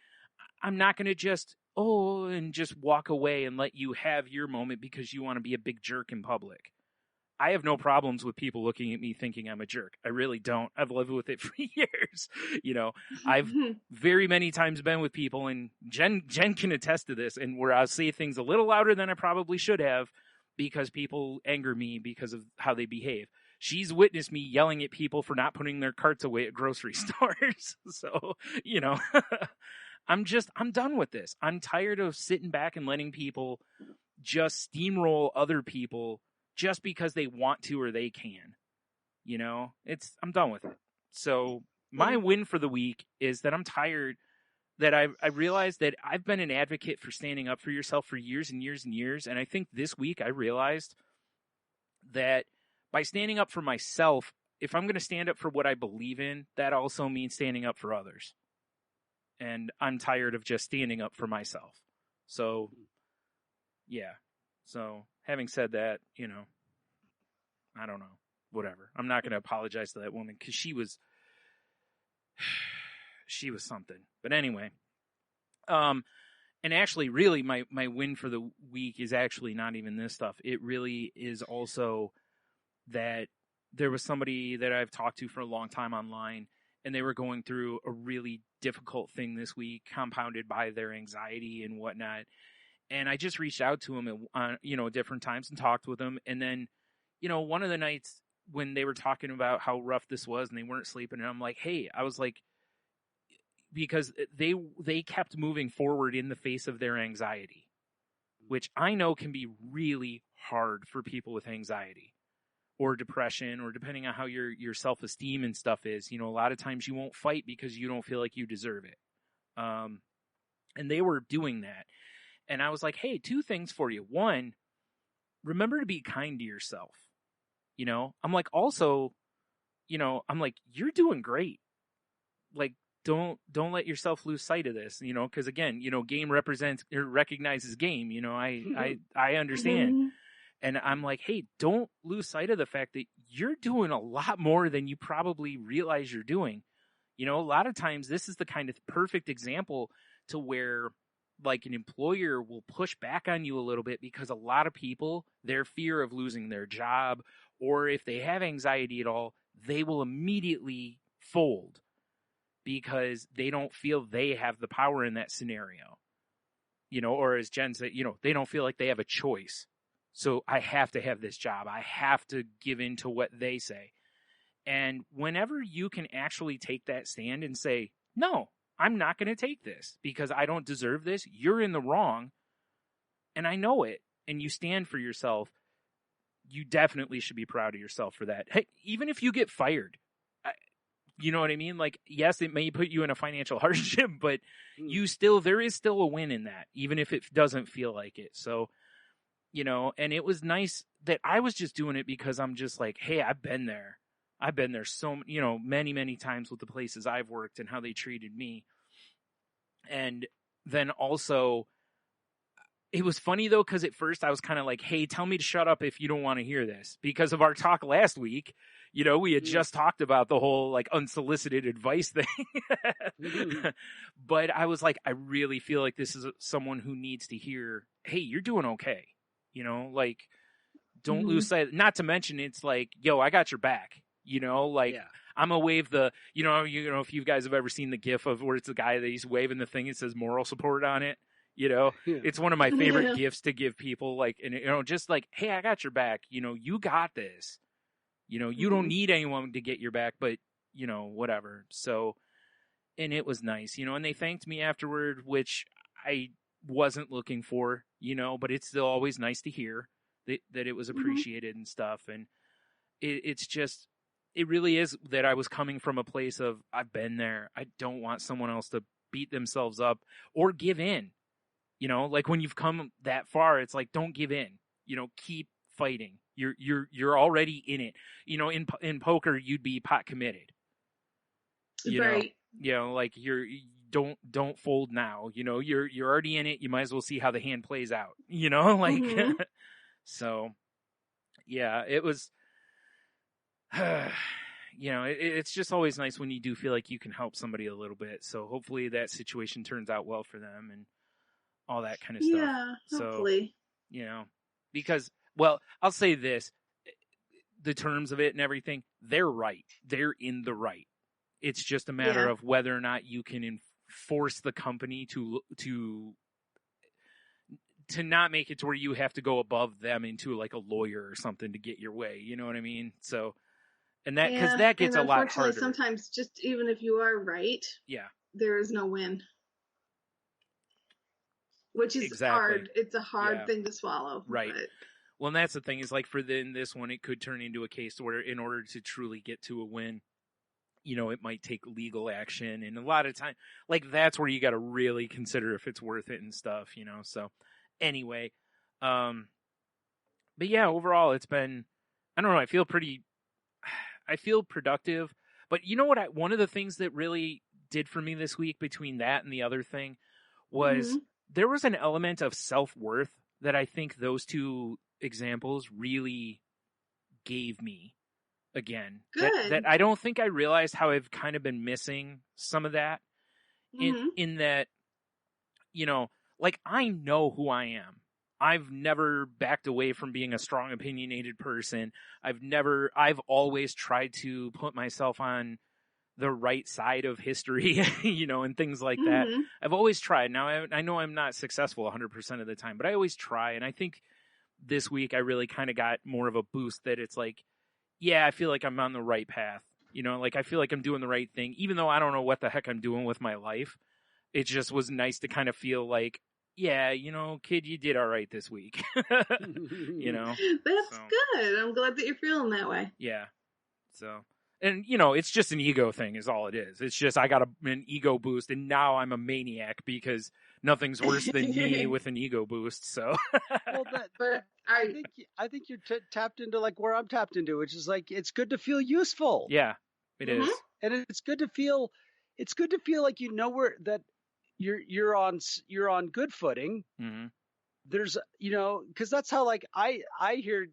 I'm not going to just, and just walk away and let you have your moment because you want to be a big jerk in public. I have no problems with people looking at me thinking I'm a jerk. I really don't. I've lived with it for years. You know, I've very many times been with people, and Jen can attest to this, and where I'll say things a little louder than I probably should have because people anger me because of how they behave. She's witnessed me yelling at people for not putting their carts away at grocery stores. So, you know, I'm done with this. I'm tired of sitting back and letting people just steamroll other people just because they want to or they can. You know, I'm done with it. So my win for the week is that I'm tired that I realized that I've been an advocate for standing up for yourself for years and years and years. And I think this week I realized that by standing up for myself, if I'm going to stand up for what I believe in, that also means standing up for others. And I'm tired of just standing up for myself. So, yeah. So, having said that, you know, I don't know. Whatever. I'm not going to apologize to that woman because she was something. But anyway. And actually, really, my win for the week is actually not even this stuff. It really is also that there was somebody that I've talked to for a long time online, and they were going through a really difficult thing this week, compounded by their anxiety and whatnot. And I just reached out to them at, different times and talked with them. And then, one of the nights when they were talking about how rough this was and they weren't sleeping, and I'm like, hey, I was like, because they kept moving forward in the face of their anxiety, which I know can be really hard for people with anxiety or depression, or depending on how your self-esteem and stuff is. A lot of times you won't fight because you don't feel like you deserve it. And they were doing that. And I was like, hey, 2 things for you. 1, remember to be kind to yourself. I'm like, also, I'm like, you're doing great. Like, don't let yourself lose sight of this, because again, game recognizes game. I understand. And I'm like, hey, don't lose sight of the fact that you're doing a lot more than you probably realize you're doing. A lot of times this is the kind of perfect example to where like an employer will push back on you a little bit, because a lot of people, their fear of losing their job, or if they have anxiety at all, they will immediately fold because they don't feel they have the power in that scenario. Or as Jen said, they don't feel like they have a choice. So I have to have this job. I have to give in to what they say. And whenever you can actually take that stand and say, no, I'm not going to take this because I don't deserve this. You're in the wrong. And I know it. And you stand for yourself. You definitely should be proud of yourself for that. Hey, even if you get fired, you know what I mean? Like, yes, it may put you in a financial hardship, but there is still a win in that, even if it doesn't feel like it. So, and it was nice that I was just doing it because I'm just like, hey, I've been there so, many, many times with the places I've worked and how they treated me. And then also, it was funny though, because at first I was kind of like, hey, tell me to shut up if you don't want to hear this, because of our talk last week. We had just talked about the whole like unsolicited advice thing. But I was like, I really feel like this is someone who needs to hear, hey, you're doing okay. Like, don't lose sight. Not to mention, it's like, yo, I got your back. I'm gonna wave the, if you guys have ever seen the GIF of where it's the guy that he's waving the thing, it says moral support on it. It's one of my favorite gifts to give people, like, and just like, hey, I got your back. You got this. You don't need anyone to get your back, but whatever. So, and it was nice, and they thanked me afterward, which I wasn't looking for, but it's still always nice to hear that it was appreciated and stuff. And it's just, it really is that I was coming from a place of, I've been there. I don't want someone else to beat themselves up or give in. Like when you've come that far, it's like, don't give in, keep fighting. You're already in it. In poker, you'd be pot committed. Right. Like don't fold now. You're already in it. You might as well see how the hand plays out. Like so. Yeah, it was. It's just always nice when you do feel like you can help somebody a little bit. So hopefully that situation turns out well for them and all that kind of stuff. Yeah, hopefully. So, because, well, I'll say this, the terms of it and everything, they're right. They're in the right. It's just a matter of whether or not you can force the company to not make it to where you have to go above them into like a lawyer or something to get your way. You know what I mean? So, and that, because that gets a lot harder. Sometimes just even if you are right, there is no win. Which is hard. It's a hard thing to swallow. Right. But... Well, and that's the thing is like in this one, it could turn into a case where in order to truly get to a win, it might take legal action, and a lot of time, like, that's where you got to really consider if it's worth it and stuff, so anyway, but yeah, overall it's been, I don't know, I feel productive, but you know what, one of the things that really did for me this week between that and the other thing was there was an element of self-worth that I think those two examples really gave me again. That I don't think I realized how I've kind of been missing some of that in that, like, I know who I am. I've never backed away from being a strong, opinionated person. I've always tried to put myself on the right side of history, and things like that. I've always tried. Now, I know I'm not successful 100% of the time, but I always try. And I think this week I really kind of got more of a boost that it's like, yeah, I feel like I'm on the right path. Like, I feel like I'm doing the right thing, even though I don't know what the heck I'm doing with my life. It just was nice to kind of feel like, yeah, kid, you did all right this week. That's good. I'm glad that you're feeling that way. Yeah. So, and it's just an ego thing is all it is. It's just, I got an ego boost, and now I'm a maniac because nothing's worse than me with an ego boost. So, well, I think you're tapped into like where I'm tapped into, which is like, it's good to feel useful. Yeah, it is. And it's good to feel like, where that you're on good footing. There's, cause that's how, like, I hear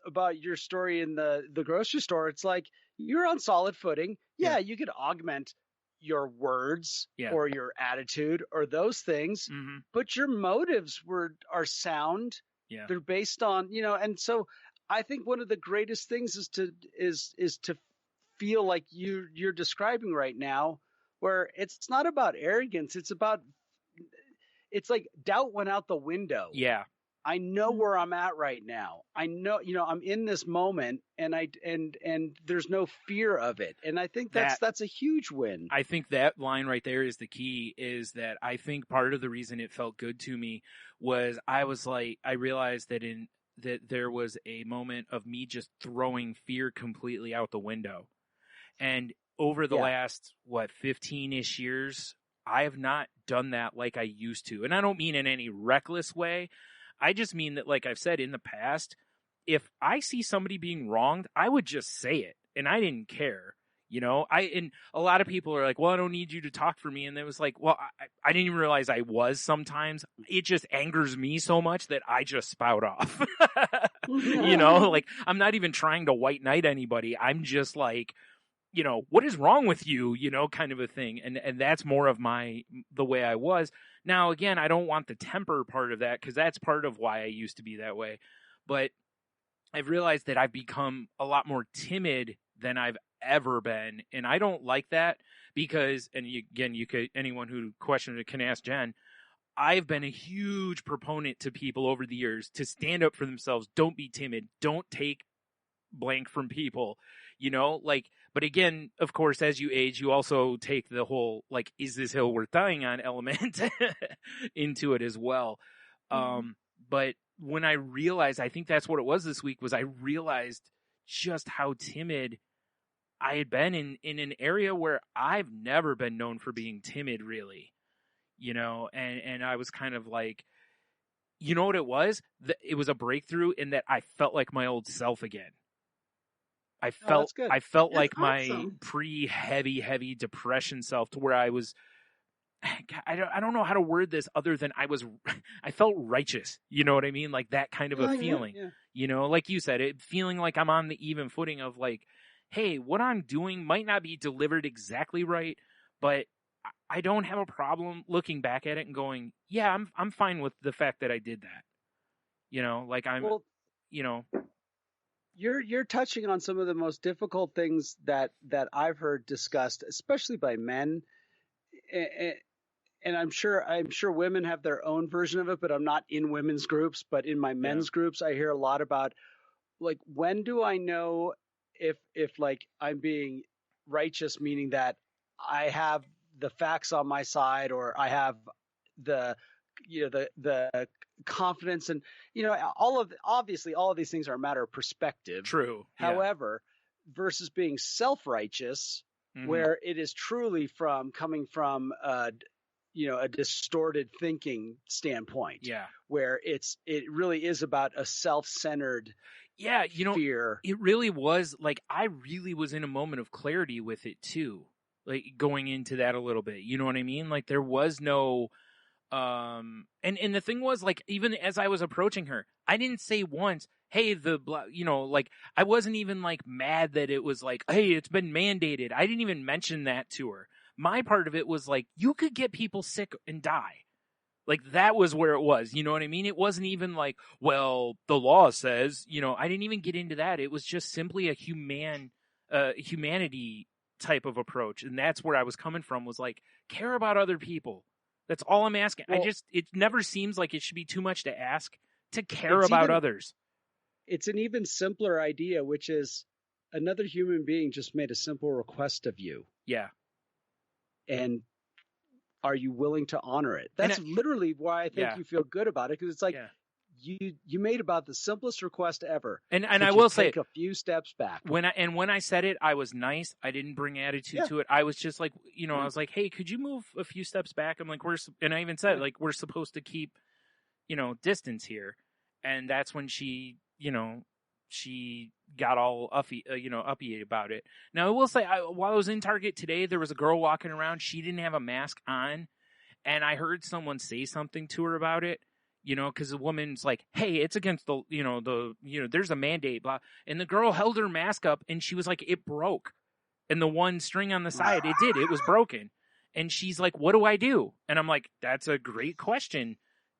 about your story in the grocery store. It's like, you're on solid footing. Yeah. You could augment your words or your attitude or those things, but your motives are sound. Yeah. They're based on, and so I think one of the greatest things is to feel like you're describing right now, where it's not about arrogance. It's like doubt went out the window. Yeah. I know where I'm at right now. I know, I'm in this moment, and there's no fear of it. And I think that's a huge win. I think that line right there is the key, is that I think part of the reason it felt good to me was I realized that there was a moment of me just throwing fear completely out the window. And over the last, 15-ish years, I have not done that like I used to. And I don't mean in any reckless way. I just mean that, like I've said in the past, if I see somebody being wronged, I would just say it, and I didn't care. And a lot of people are like, well, I don't need you to talk for me. And it was like, well, I didn't even realize I was sometimes. It just angers me so much that I just spout off. Like, I'm not even trying to white knight anybody. I'm just like, what is wrong with you, kind of a thing. And that's more of the way I was. Now, again, I don't want the temper part of that, because that's part of why I used to be that way. But I've realized that I've become a lot more timid than I've ever been. And I don't like that because, and anyone who questions it can ask Jen, I've been a huge proponent to people over the years to stand up for themselves. Don't be timid. Don't take blank from people, but again, of course, as you age, you also take the whole, like, is this hill worth dying on element into it as well. But when I realized, I think that's what it was this week, was I realized just how timid I had been in an area where I've never been known for being timid, really, and I was kind of like, what it was? It was a breakthrough in that I felt like my old self again. I felt That's like my awesome. heavy depression self, to where I was, I don't know how to word this other than I felt righteous. You know what I mean? Like that kind of a feeling, like you said, feeling like I'm on the even footing of like, hey, what I'm doing might not be delivered exactly right, but I don't have a problem looking back at it and going, yeah, I'm fine with the fact that I did that. Like You're touching on some of the most difficult things that I've heard discussed, especially by men. And I'm sure women have their own version of it, but I'm not in women's groups. But in my men's groups, I hear a lot about, like, when do I know if like I'm being righteous, meaning that I have the facts on my side, or I have the confidence, and obviously all of these things are a matter of perspective. True. However, versus being self-righteous, where it is truly coming from a distorted thinking standpoint. Yeah. Where it really is about a self-centered fear. It really was like, I really was in a moment of clarity with it too. Like going into that a little bit, you know what I mean? Like there was no, and the thing was like, even as I was approaching her, I didn't say once, hey, like I wasn't even like mad that it was like, hey, it's been mandated. I didn't even mention that to her. My part of it was like, you could get people sick and die. Like that was where it was, you know what I mean? It wasn't even like, well, the law says, I didn't even get into that. It was just simply a humanity type of approach. And that's where I was coming from, was like, care about other people. That's all I'm asking. Well, it never seems like it should be too much to ask to care about others. It's an even simpler idea, which is another human being just made a simple request of you. Yeah. And are you willing to honor it? That's literally why I think you feel good about it, because it's like you made about the simplest request ever. And I will say, take a few steps back. When I said it, I was nice. I didn't bring attitude to it. I was just like, I was like, hey, could you move a few steps back? I'm like, and I even said like, we're supposed to keep, distance here. And that's when she got all uppy about it. Now I will say, while I was in Target today, there was a girl walking around. She didn't have a mask on, and I heard someone say something to her about it. Because the woman's like, hey, it's against there's a mandate, blah. And the girl held her mask up, and she was like, it broke. And the one string on the side, it was broken. And she's like, what do I do? And I'm like, that's a great question.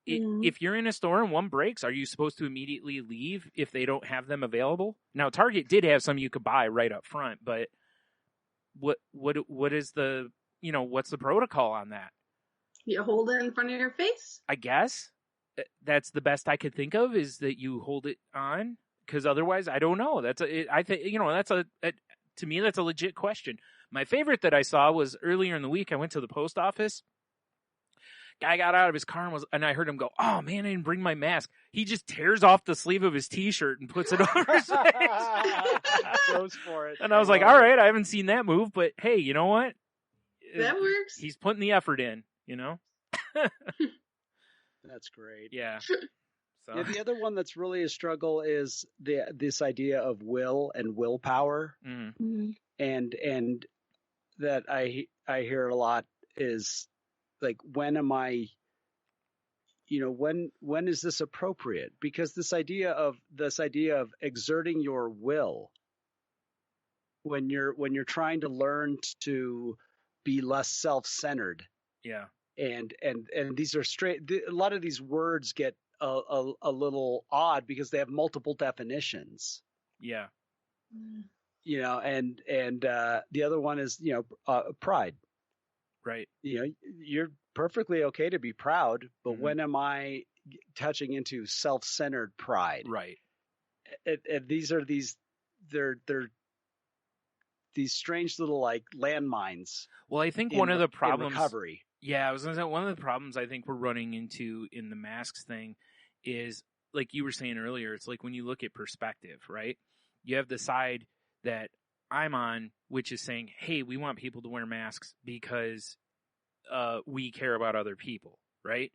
If you're in a store and one breaks, are you supposed to immediately leave if they don't have them available? Now, Target did have some you could buy right up front, but what is the, what's the protocol on that? You hold it in front of your face? I guess that's the best I could think of, is that you hold it on, because otherwise I don't know. To me, that's a legit question. My favorite that I saw was earlier in the week. I went to the post office. Guy got out of his car and I heard him go, oh man, I didn't bring my mask. He just tears off the sleeve of his t-shirt and puts it over his face. Goes for it. And I was like, all right, I haven't seen that move, but hey, you know what? That works. He's putting the effort in, That's great. Yeah. So. Yeah, the other one that's really a struggle is this idea of will and willpower. Mm-hmm. And that I hear a lot is like, when am I, when is this appropriate? Because this idea of exerting your will when you're trying to learn to be less self-centered. Yeah. And these are a lot of these words get a little odd because they have multiple definitions. Yeah. And the other one is, pride. Right. You're perfectly okay to be proud, but when am I touching into self-centered pride? Right. And they're these strange little like landmines. Well, I think one of the problems, recovery. Yeah, I was going to say, one of the problems I think we're running into in the masks thing is, like you were saying earlier, it's like when you look at perspective, right? You have the side that I'm on, which is saying, hey, we want people to wear masks because we care about other people, right?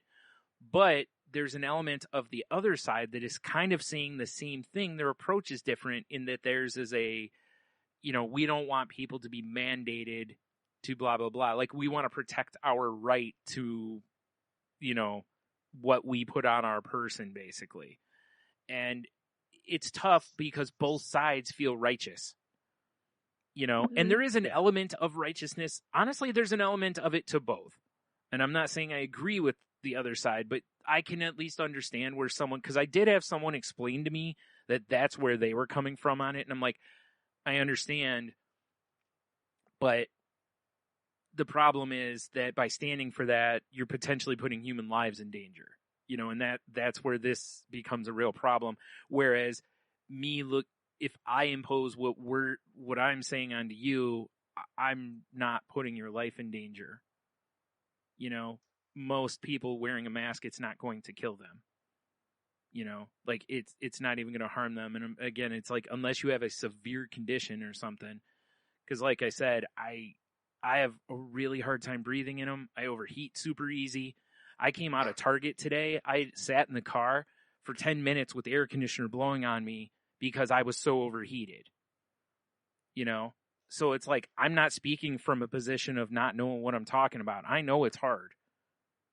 But there's an element of the other side that is kind of saying the same thing. Their approach is different in that theirs is we don't want people to be mandated to blah, blah, blah. Like, we want to protect our right to, what we put on our person, basically. And it's tough because both sides feel righteous, and there is an element of righteousness. Honestly, there's an element of it to both. And I'm not saying I agree with the other side, but I can at least understand where because I did have someone explain to me that that's where they were coming from on it. And I'm like, I understand, but the problem is that by standing for that, you're potentially putting human lives in danger, and that's where this becomes a real problem. Whereas if I impose what I'm saying onto you, I'm not putting your life in danger. Most people wearing a mask, it's not going to kill them. Like it's not even going to harm them. And again, it's like, unless you have a severe condition or something, Because like I said, I have a really hard time breathing in them. I overheat super easy. I came out of Target today. I sat in the car for 10 minutes with the air conditioner blowing on me because I was so overheated. You know? So it's like, I'm not speaking from a position of not knowing what I'm talking about. I know it's hard,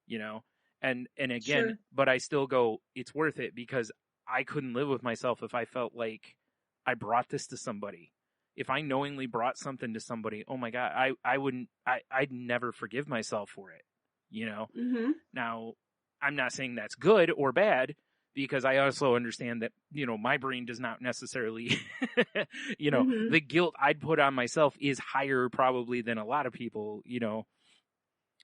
you know? And again, Sure. but I still go, it's worth it because I couldn't live with myself if I felt like I brought this to somebody. If I knowingly brought something to somebody, oh my God, I'd never forgive myself for it, you know? Mm-hmm. Now, I'm not saying that's good or bad because I also understand that, you know, my brain does not necessarily, you know, Mhm. the guilt I'd put on myself is higher probably than a lot of people, you know?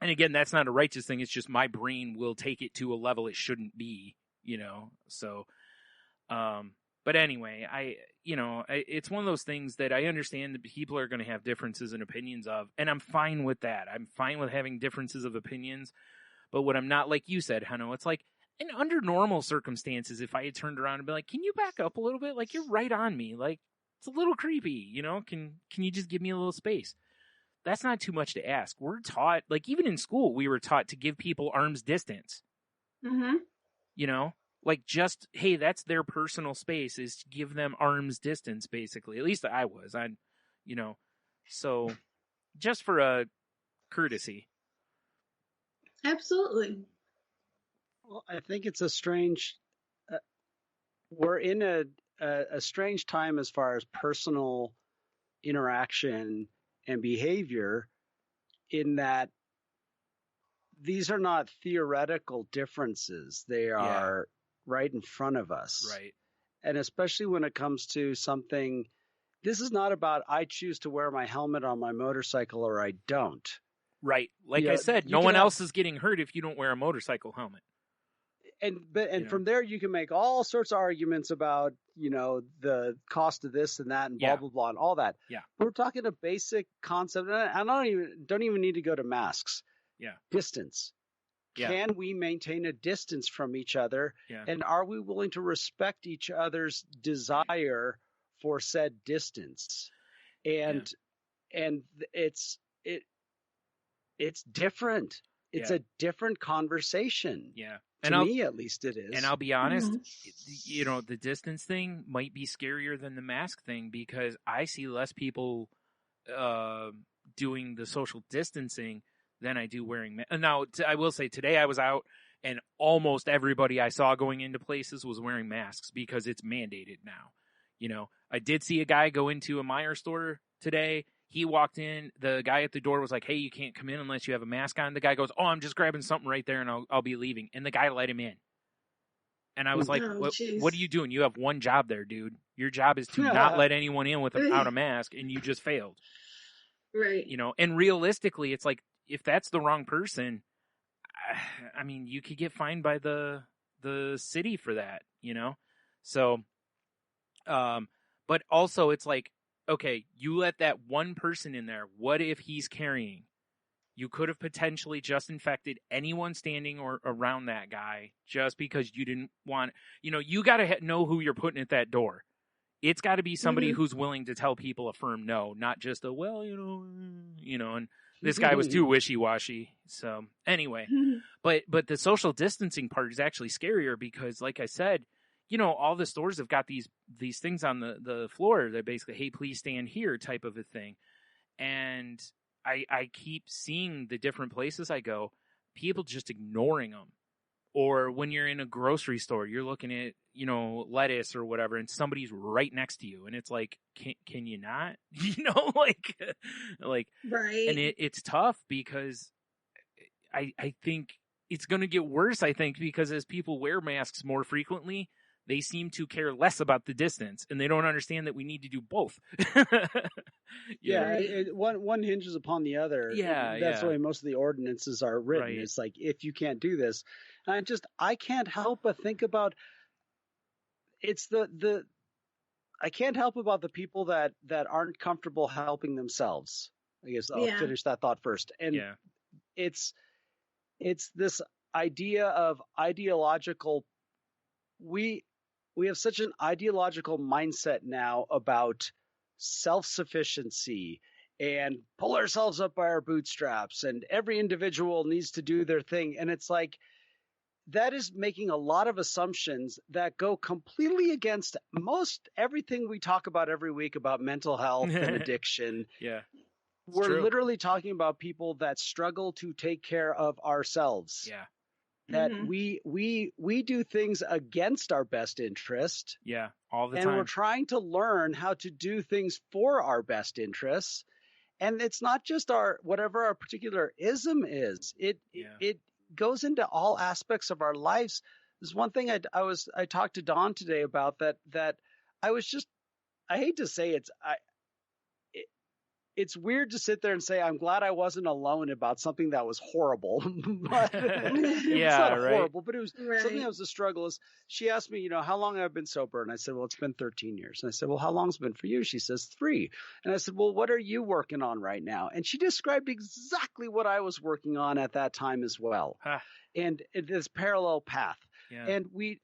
And again, that's not a righteous thing. It's just my brain will take it to a level it shouldn't be, you know? So, but anyway, it's one of those things that I understand that people are going to have differences in opinions of, and I'm fine with that. I'm fine with having differences of opinions. But what I'm not, like you said, Hano, it's like, and under normal circumstances, if I had turned around and been like, can you back up a little bit? Like, you're right on me. Like, it's a little creepy, you know? Can you just give me a little space? That's not too much to ask. We're taught, like, even in school, we were taught to give people arm's distance. Mm-hmm. You know? Like, just, hey, that's their personal space, is to give them arm's distance, basically. At least I was. You know, so just for a courtesy. Absolutely. Well, I think it's a strange. We're in a strange time as far as personal interaction and behavior, in that these are not theoretical differences. They are right in front of us. Right. And especially when it comes to something, this is not about I choose to wear my helmet on my motorcycle or I don't. Right. Like Yeah, I said, you no can one have- else is getting hurt if you don't wear a motorcycle helmet. And You know. from there you can make all sorts of arguments about, you know, the cost of this and that and blah, Yeah. blah, blah, and all that. Yeah. We're talking a basic concept. And I don't even need to go to masks. Yeah. Distance. Yeah. Can we maintain a distance from each other? Yeah. And are we willing to respect each other's desire for said distance? And it's different. It's Yeah. a different conversation. Yeah. To me, at least, it is. And I'll be honest, Mhm. you know, the distance thing might be scarier than the mask thing because I see less people doing the social distancing than I do wearing masks. Now, I will say today I was out and almost everybody I saw going into places was wearing masks because it's mandated now. You know, I did see a guy go into a Meijer store today. He walked in. The guy at the door was like, "Hey, you can't come in unless you have a mask on." The guy goes, "Oh, I'm just grabbing something right there, and I'll be leaving." And the guy let him in. And I was like, Oh, "What jeez. are you doing? You have one job there, dude. Your job is to not let anyone in without a mask, and you just failed." Right. You know, and realistically, it's like if that's the wrong person, I mean, you could get fined by the city for that. You know, so, but also it's like, okay, you let that one person in there. What if he's carrying? You could have potentially just infected anyone standing or around that guy just because you didn't want, you know, you got to know who you're putting at that door. It's got to be somebody who's willing to tell people a firm no, not just a, well, you know, and this guy was too wishy-washy. So anyway, but the social distancing part is actually scarier because like I said, you know, all the stores have got these things on the floor. They're basically, hey, please stand here type of a thing. And I keep seeing the different places I go, people just ignoring them. Or when you're in a grocery store, you're looking at, you know, lettuce or whatever, and somebody's right next to you. And it's like, can you not? You know, like, right. And it's tough because I think it's going to get worse, I think, because as people wear masks more frequently, they seem to care less about the distance, and they don't understand that we need to do both. Yeah, one hinges upon the other. Yeah, that's yeah. the way most of the ordinances are written. Right. It's like, if you can't do this, and I can't help but think about it's I can't help about the people that aren't comfortable helping themselves. I guess I'll finish that thought first. And it's this idea of ideological. We have such an ideological mindset now about self-sufficiency and pull ourselves up by our bootstraps, and every individual needs to do their thing. And it's like, that is making a lot of assumptions that go completely against most everything we talk about every week about mental health and addiction. Yeah. We're true. literally talking about people that struggle to take care of ourselves. Yeah. That we do things against our best interest. Yeah. All the and time. We're trying to learn how to do things for our best interests. And it's not just whatever our particular ism is. It goes into all aspects of our lives. There's one thing I talked to Dawn today about that I was just, I hate to say it's weird to sit there and say, I'm glad I wasn't alone about something that was horrible. But it's not horrible, but it was something that was a struggle. She asked me, how long I've been sober? And I said, well, it's been 13 years. And I said, well, how long's it been for you? She says 3. And I said, well, what are you working on right now? And she described exactly what I was working on at that time as well. Huh. And this parallel path. Yeah. And we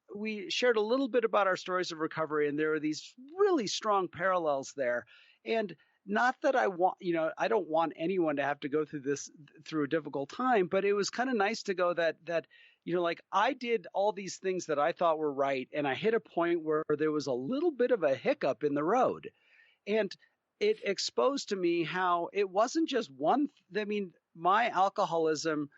shared a little bit about our stories of recovery, and there were these really strong parallels there. And not that I want, I don't want anyone to have to go through a difficult time, but it was kind of nice to go that, like I did all these things that I thought were right. And I hit a point where there was a little bit of a hiccup in the road, and it exposed to me how it wasn't just one. My alcoholism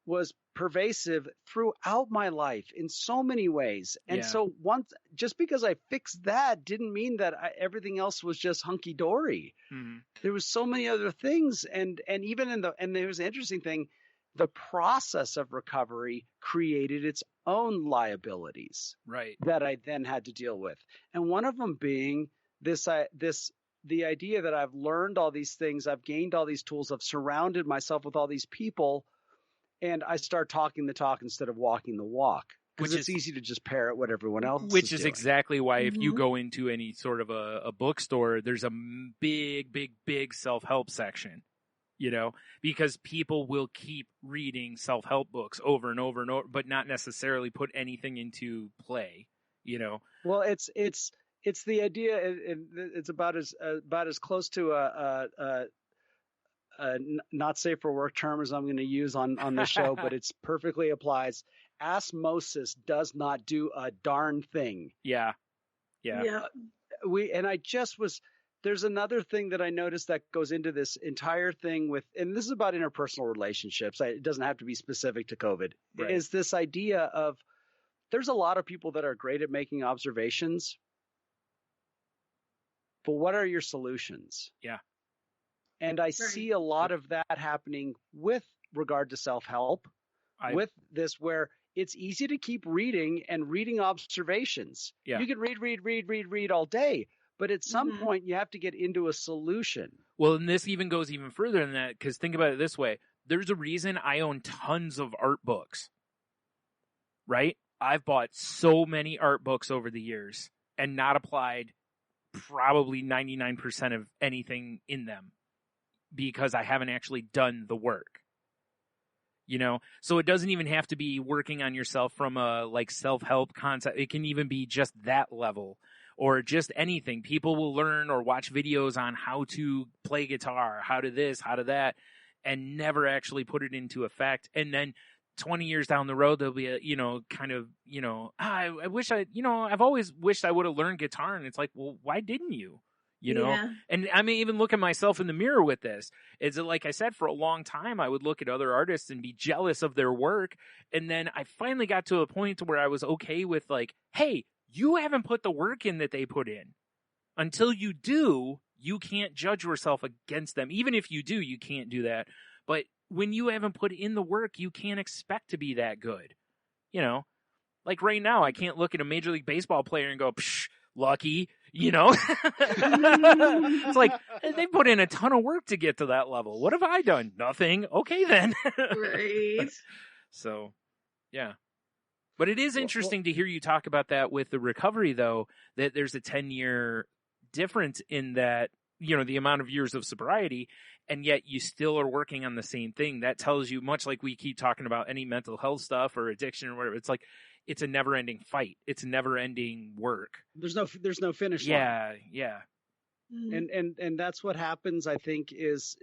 was pervasive throughout my life in so many ways. And so just because I fixed that didn't mean that everything else was just hunky dory. Mm-hmm. There was so many other things. And even and there was an interesting thing, the process of recovery created its own liabilities, right, that I then had to deal with. And one of them being the idea that I've learned all these things, I've gained all these tools, I've surrounded myself with all these people, and I start talking the talk instead of walking the walk. Because it's easy to just parrot what everyone else is doing. Which is exactly why if you go into any sort of a bookstore, there's a big self-help section, because people will keep reading self-help books over and over and over, but not necessarily put anything into play, Well, it's the idea, it's about as close to a not safe for work term as I'm going to use on the show, but it's perfectly applies. Osmosis does not do a darn thing. Yeah. There's another thing that I noticed that goes into this entire thing and this is about interpersonal relationships. It doesn't have to be specific to COVID. Right. Is this idea of there's a lot of people that are great at making observations, but what are your solutions? Yeah. And I see a lot of that happening with regard to self-help, with this where it's easy to keep reading and reading observations. Yeah. You can read all day, but at some point you have to get into a solution. Well, and this even goes even further than that, because think about it this way. There's a reason I own tons of art books, right? I've bought so many art books over the years and not applied probably 99% of anything in them, because I haven't actually done the work, so it doesn't even have to be working on yourself from a self-help concept. It can even be just that level or just anything. People will learn or watch videos on how to play guitar, how to this, how to that, and never actually put it into effect. And then 20 years down the road, there'll be I wish I've always wished I would have learned guitar. And it's like, well, why didn't you? And I may even look at myself in the mirror with this. It's like I said, for a long time, I would look at other artists and be jealous of their work. And then I finally got to a point where I was okay with hey, you haven't put the work in that they put in. Until you do, you can't judge yourself against them. Even if you do, you can't do that. But when you haven't put in the work, you can't expect to be that good. Like right now, I can't look at a Major League Baseball player and go, psh, lucky, It's like, they put in a ton of work to get to that level. What have I done? Nothing. Okay, then. Right. So, yeah. But it is interesting to hear you talk about that with the recovery, though, that there's a 10-year difference in that, the amount of years of sobriety, and yet you still are working on the same thing. That tells you, much like we keep talking about any mental health stuff or addiction or whatever, it's like, it's a never-ending fight. It's a never-ending work. There's no finish line. Yeah. And that's what happens, I think, is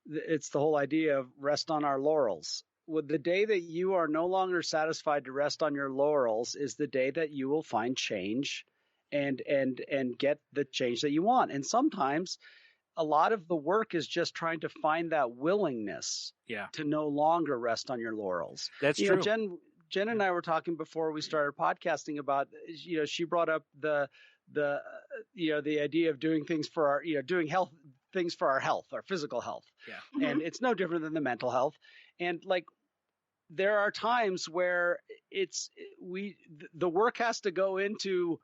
it's the whole idea of rest on our laurels. With the day that you are no longer satisfied to rest on your laurels is the day that you will find change and get the change that you want. And sometimes a lot of the work is just trying to find that willingness to no longer rest on your laurels. That's true. Jen and I were talking before we started podcasting about, she brought up the idea of doing things for our, doing things for our health, our physical health. Yeah. And it's no different than the mental health. And like, there are times where the work has to go into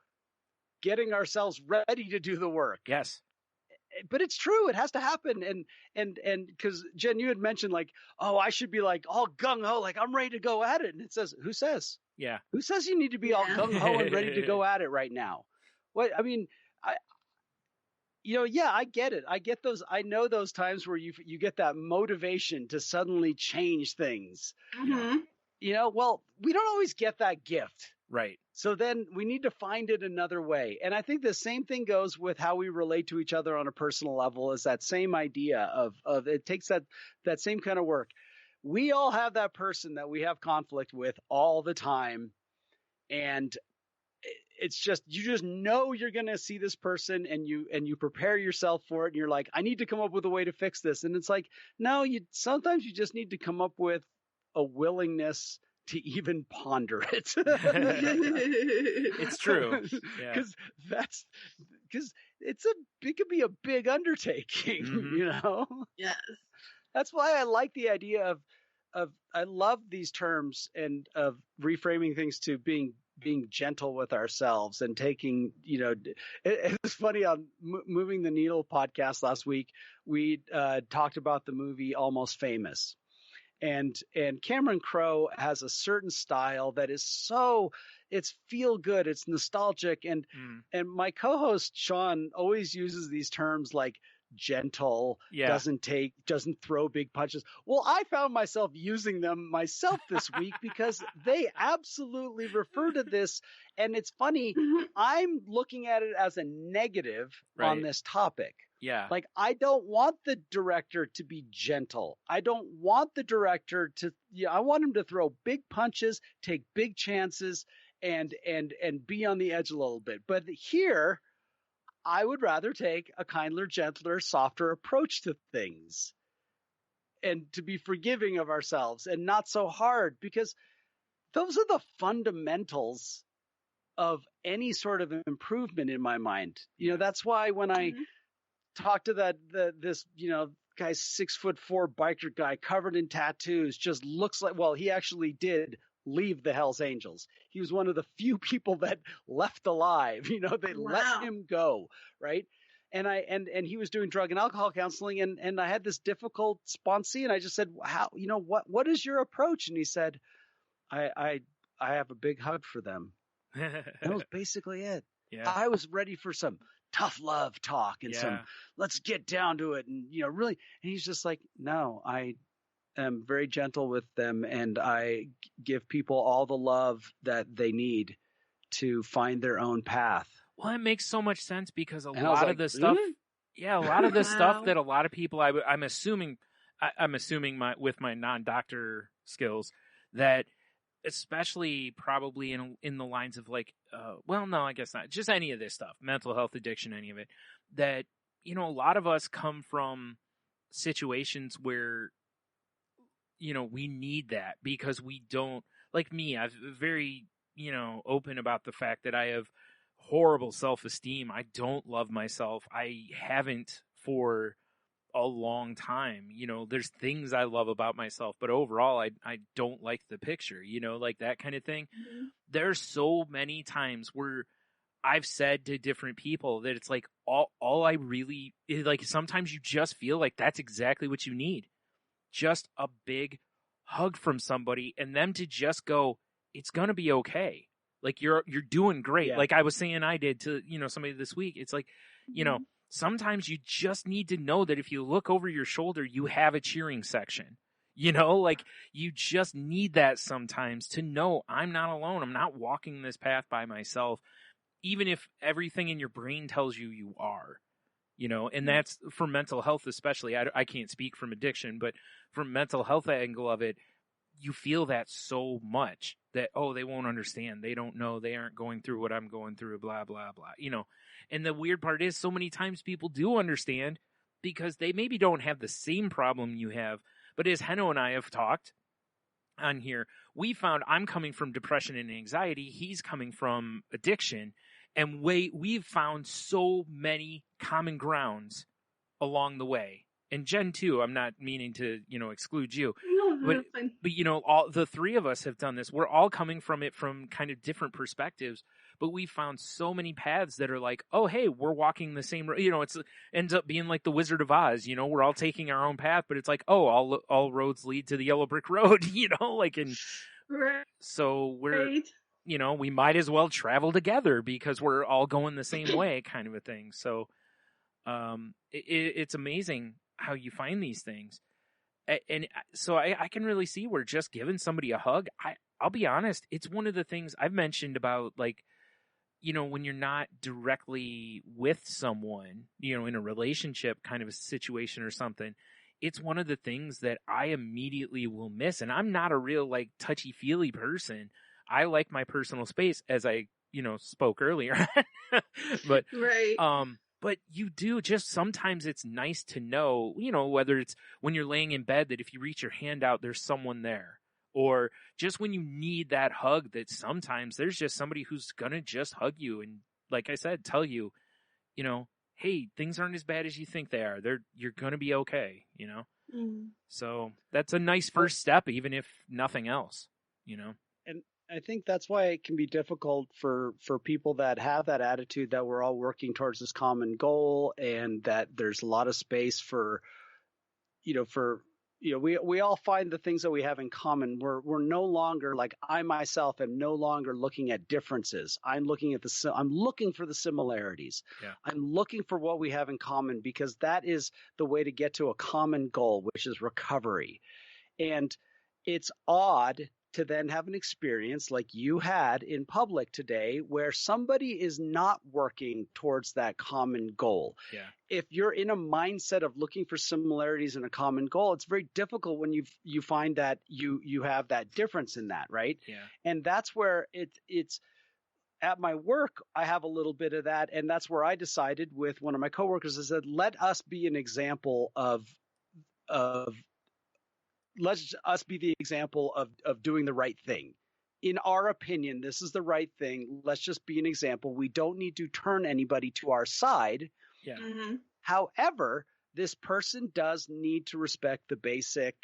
getting ourselves ready to do the work. Yes. But it's true. It has to happen. And because Jen, you had mentioned like, oh, I should be like all gung ho, like I'm ready to go at it. And it says, who says? Yeah. Who says you need to be all gung ho and ready to go at it right now? What, I mean, I get it. I get those. I know those times where you get that motivation to suddenly change things. Mm-hmm. Well, we don't always get that gift. Right. So then we need to find it another way. And I think the same thing goes with how we relate to each other on a personal level, is that same idea of it takes that same kind of work. We all have that person that we have conflict with all the time. And it's just, you just know you're going to see this person and you prepare yourself for it. And you're like, I need to come up with a way to fix this. And it's like, no, sometimes you just need to come up with a willingness to even ponder it. It's true. Because it could be a big undertaking, Yes. That's why I like the idea of I love these terms and of reframing things to being gentle with ourselves and taking, it's funny, on Moving the Needle podcast last week, we talked about the movie Almost Famous. And Cameron Crowe has a certain style that is it's feel good, it's nostalgic. And my co-host Sean always uses these terms like gentle, doesn't throw big punches. Well, I found myself using them myself this week because they absolutely refer to this. And it's funny, I'm looking at it as a negative on this topic. Yeah. Like, I don't want the director to be gentle. I don't want the director to, I want him to throw big punches, take big chances, and be on the edge a little bit. But here, I would rather take a kinder, gentler, softer approach to things and to be forgiving of ourselves and not so hard, because those are the fundamentals of any sort of improvement in my mind. That's why when I talk to this guy's 6'4" biker guy covered in tattoos, just looks like, well, he actually did leave the Hells Angels. He was one of the few people that left alive. They let him go, right? And he was doing drug and alcohol counseling, and I had this difficult sponsee, and I just said, how, what is your approach? And he said, I have a big hug for them. That was basically it. Yeah. I was ready for some tough love talk and some, let's get down to it. And, really, and he's just like, no, I am very gentle with them. And I give people all the love that they need to find their own path. Well, it makes so much sense because a lot of the stuff, a lot of the stuff that a lot of people, I'm assuming with my non-doctor skills that, especially probably in the lines of like, no, I guess not. Just any of this stuff, mental health, addiction, any of it, that, a lot of us come from situations where, we need that because we don't, like me, I'm very, open about the fact that I have horrible self-esteem. I don't love myself. I haven't for a long time. There's things I love about myself, but overall I don't like the picture, like that kind of thing. Mm-hmm. There's so many times where I've said to different people that it's like all I really is, like, sometimes you just feel like that's exactly what you need. Just a big hug from somebody and them to just go, it's going to be okay. Like you're doing great. Yeah. Like I was saying I did to, somebody this week. It's like, sometimes you just need to know that if you look over your shoulder, you have a cheering section. Like you just need that sometimes to know I'm not alone. I'm not walking this path by myself, even if everything in your brain tells you you are. and that's for mental health, especially. I can't speak from addiction, but from mental health angle of it, you feel that so much that, oh, they won't understand. They don't know. They aren't going through what I'm going through, blah, blah, blah, And the weird part is so many times people do understand because they maybe don't have the same problem you have. But as Henno and I have talked on here, we found I'm coming from depression and anxiety. He's coming from addiction. And we've found so many common grounds along the way. And Jen too, I'm not meaning to, exclude you. No, but all the three of us have done this. We're all coming from it from kind of different perspectives, but we found so many paths that are like, oh, hey, we're walking the same, it's ends up being like the Wizard of Oz, we're all taking our own path, but it's like, oh, all roads lead to the Yellow Brick Road, right. So we're, we might as well travel together because we're all going the same way kind of a thing. So, it's amazing how you find these things. And so I can really see where just giving somebody a hug, I'll be honest, it's one of the things I've mentioned about, like, when you're not directly with someone, in a relationship kind of a situation or something, it's one of the things that I immediately will miss. And I'm not a real, like, touchy-feely person. I like my personal space, as I, spoke earlier. But, right. But you do just sometimes it's nice to know, whether it's when you're laying in bed that if you reach your hand out, there's someone there. Or just when you need that hug, that sometimes there's just somebody who's going to just hug you. And like I said, tell you, hey, things aren't as bad as you think they are. You're going to be okay, Mm. So that's a nice first step, even if nothing else, And I think that's why it can be difficult for people that have that attitude that we're all working towards this common goal and that there's a lot of space for we all find the things that we have in common. We're no longer, like, I myself am no longer looking at differences. I'm looking for the similarities. Yeah. I'm looking for what we have in common because that is the way to get to a common goal, which is recovery. And it's odd to then have an experience like you had in public today where somebody is not working towards that common goal. Yeah. If you're in a mindset of looking for similarities in a common goal, it's very difficult when you find that you have that difference in that, right? Yeah. And that's where it's at my work, I have a little bit of that. And that's where I decided with one of my coworkers, I said, let us be an example let's us be the example of doing the right thing. In our opinion, this is the right thing. Let's just be an example. We don't need to turn anybody to our side. Yeah. Mm-hmm. However, this person does need to respect the basic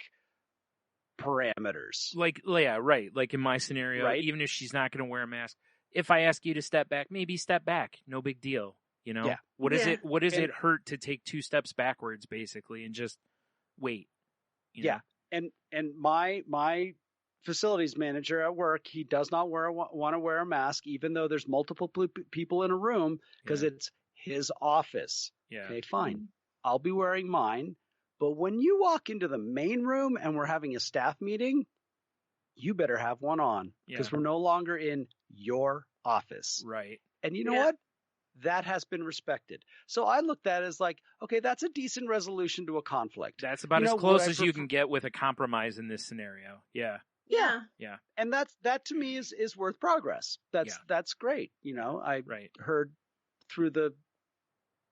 parameters. Like, yeah, right. Like in my scenario, Right. Even if she's not going to wear a mask, if I ask you to step back, maybe step back. No big deal. Yeah. What does Yeah. it hurt to take 2 steps backwards, basically, and just wait? Yeah. And my facilities manager at work, he does not want to wear a mask, even though there's multiple people in a room, because it's his office. Yeah. Okay, fine. I'll be wearing mine. But when you walk into the main room and we're having a staff meeting, you better have one on because we're no longer in your office. Right. And you know what? That has been respected. So I looked at it as like, okay, that's a decent resolution to a conflict. That's about as close as you can get with a compromise in this scenario. Yeah. Yeah. Yeah. And that to me is worth progress. That's great. I heard through the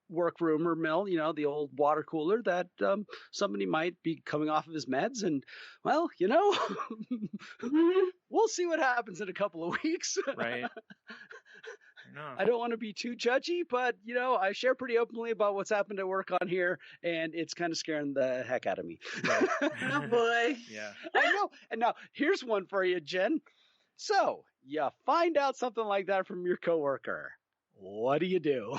work rumor mill, the old water cooler that somebody might be coming off of his meds and, well, we'll see what happens in a couple of weeks. Right. No. I don't want to be too judgy, but I share pretty openly about what's happened at work on here, and it's kind of scaring the heck out of me. Right. Oh boy. Yeah. I know. And now here's one for you, Jen. So you find out something like that from your coworker. What do you do?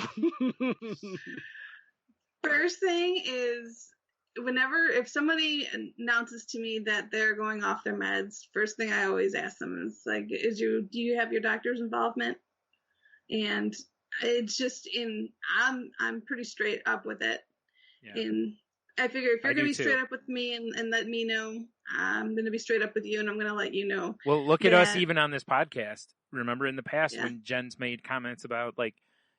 First thing is, if somebody announces to me that they're going off their meds, first thing I always ask them is like, do you have your doctor's involvement? And it's just I'm pretty straight up with it. Yeah. And I figure if you're going to be straight up with me and let me know, I'm going to be straight up with you and I'm going to let you know. Well, look at us even on this podcast. Remember in the past when Jen's made comments about, like,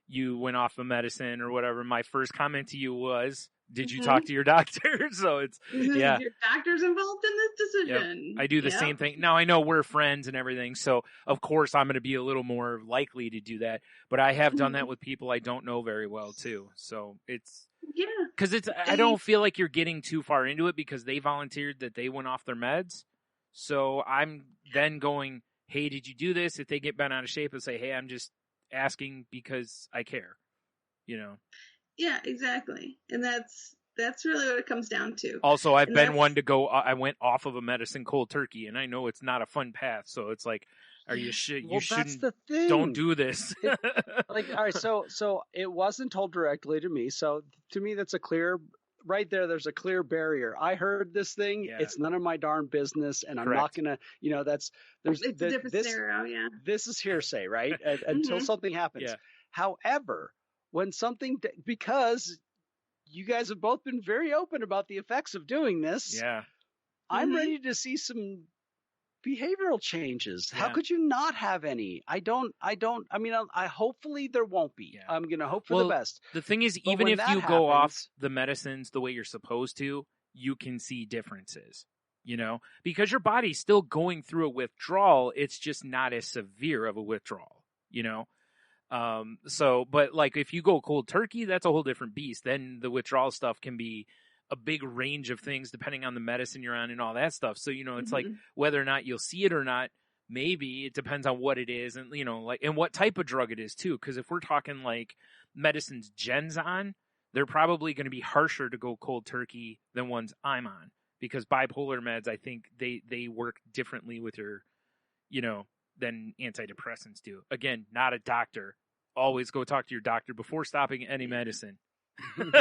you went off of medicine or whatever, my first comment to you was, did you Mhm. talk to your doctor? So it's, yeah. Your doctor's involved in this decision. I do the Yep. same thing. Now I know we're friends and everything, so of course I'm going to be a little more likely to do that. But I have done that with people I don't know very well too. So it's Yeah. because I don't feel like you're getting too far into it because they volunteered that they went off their meds. So I'm then going, hey, did you do this? If they get bent out of shape, and say, hey, I'm just asking because I care. You know. Yeah, exactly. And that's really what it comes down to. Also, I've And been that's- one to go. I went off of a medicine cold turkey, and I know it's not a fun path. So it's like, are you shit? Well, You that's shouldn't. the thing. Don't do this. Like, all right, so it wasn't told directly to me. So to me, that's a clear. Right there, there's a clear barrier. I heard this thing. Yeah. It's none of my darn business, and I'm Correct. not gonna. There's it's a different scenario, yeah. This is hearsay, right? Until Mhm. something happens. Yeah. However, when something because you guys have both been very open about the effects of doing this, Yeah. I'm Mhm. ready to see some behavioral changes. How Yeah. could you not have any? I mean, I hopefully there won't be. Yeah. I'm going to hope for Well, the best. The thing is, But even when if that you go off happens- the medicines the way you're supposed to, you can see differences, you know, because your body's still going through a withdrawal. It's just not as severe of a withdrawal, you know? But like if you go cold turkey, that's a whole different beast. Then the withdrawal stuff can be a big range of things depending on the medicine you're on and all that stuff. So, it's like Mhm. whether or not you'll see it or not, maybe it depends on what it is and, and what type of drug it is too. Cause if we're talking like medicines Jen's on, they're probably going to be harsher to go cold turkey than ones I'm on because bipolar meds, I think they work differently with your, than antidepressants do. Again, not a doctor. Always go talk to your doctor before stopping any medicine. And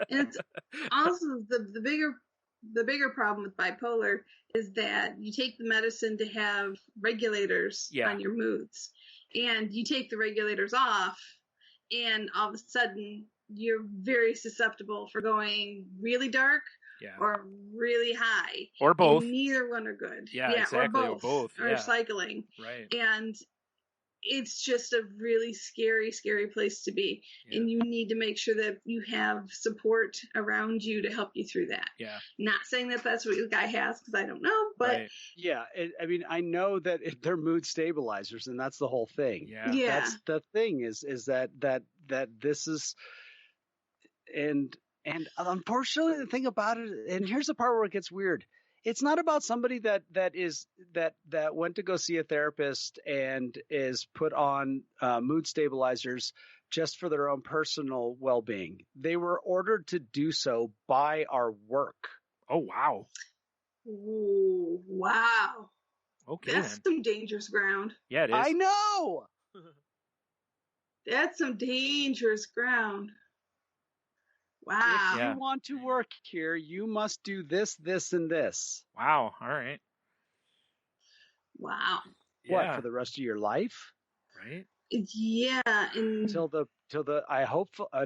it's also the bigger problem with bipolar is that you take the medicine to have regulators Yeah. on your moods, and you take the regulators off, and all of a sudden you're very susceptible for going really dark Yeah. or really high, Or both. and neither one are good. Yeah, exactly, or both, or yeah. cycling, Right. and it's just a really scary place to be. Yeah. And you need to make sure that you have support around you to help you through that. Yeah. Not saying that that's what the guy has, because I don't know, but Right. Yeah, I mean, I know that they're mood stabilizers, and that's the whole thing. Yeah. yeah. That's the thing is that this is, and unfortunately the thing about it, and here's the part where it gets weird. It's not about somebody that went to go see a therapist and is put on mood stabilizers just for their own personal well-being. They were ordered to do so by our work. Oh, wow. Ooh, wow. Okay. That's Then. some dangerous ground. Yeah, it is. I know. That's some dangerous ground. Wow. If Yeah. you want to work here, you must do this, this, and this. Wow. All right. Wow. What, Yeah. for the rest of your life? Right. Yeah. And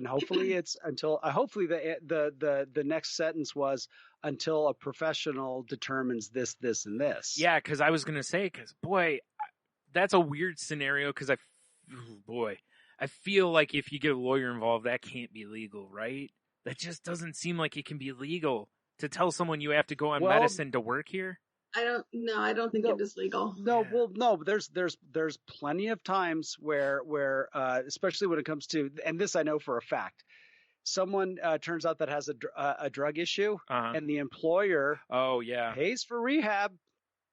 Hopefully it's until hopefully the next sentence was until a professional determines this, and this. Yeah, because I was gonna say, boy, that's a weird scenario. Because I feel like if you get a lawyer involved, that can't be legal, right? That just doesn't seem like it can be legal to tell someone you have to go on Well, medicine to work here. I don't think No. it is legal. No, Yeah. well, no, but there's plenty of times where especially when it comes to, and this I know for a fact, someone turns out that has a drug issue, and the employer Oh yeah, pays for rehab.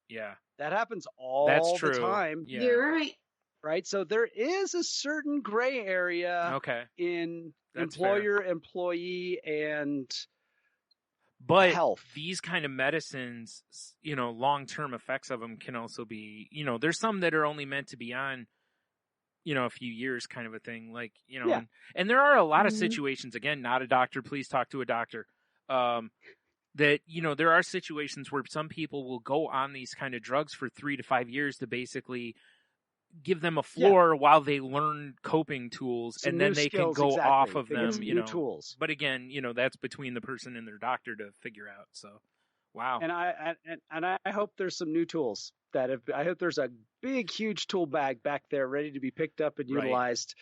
yeah. That happens all That's true. the time, Yeah. You're right. right? So there is a certain gray area Okay. in That's employer, employee, and But health. these kind of medicines, long-term effects of them can also be, there's some that are only meant to be on, a few years kind of a thing. Like, Yeah. and there are a lot of Mhm. situations, again, not a doctor, please talk to a doctor, that, there are situations where some people will go on these kind of drugs for 3 to 5 years to basically give them a floor while they learn coping tools, Some and then new they skills, can go exactly. off of They get them, some new tools. But again, that's between the person and their doctor to figure out. So, wow. And I hope there's some new tools I hope there's a big, huge tool bag back there ready to be picked up and Right. utilized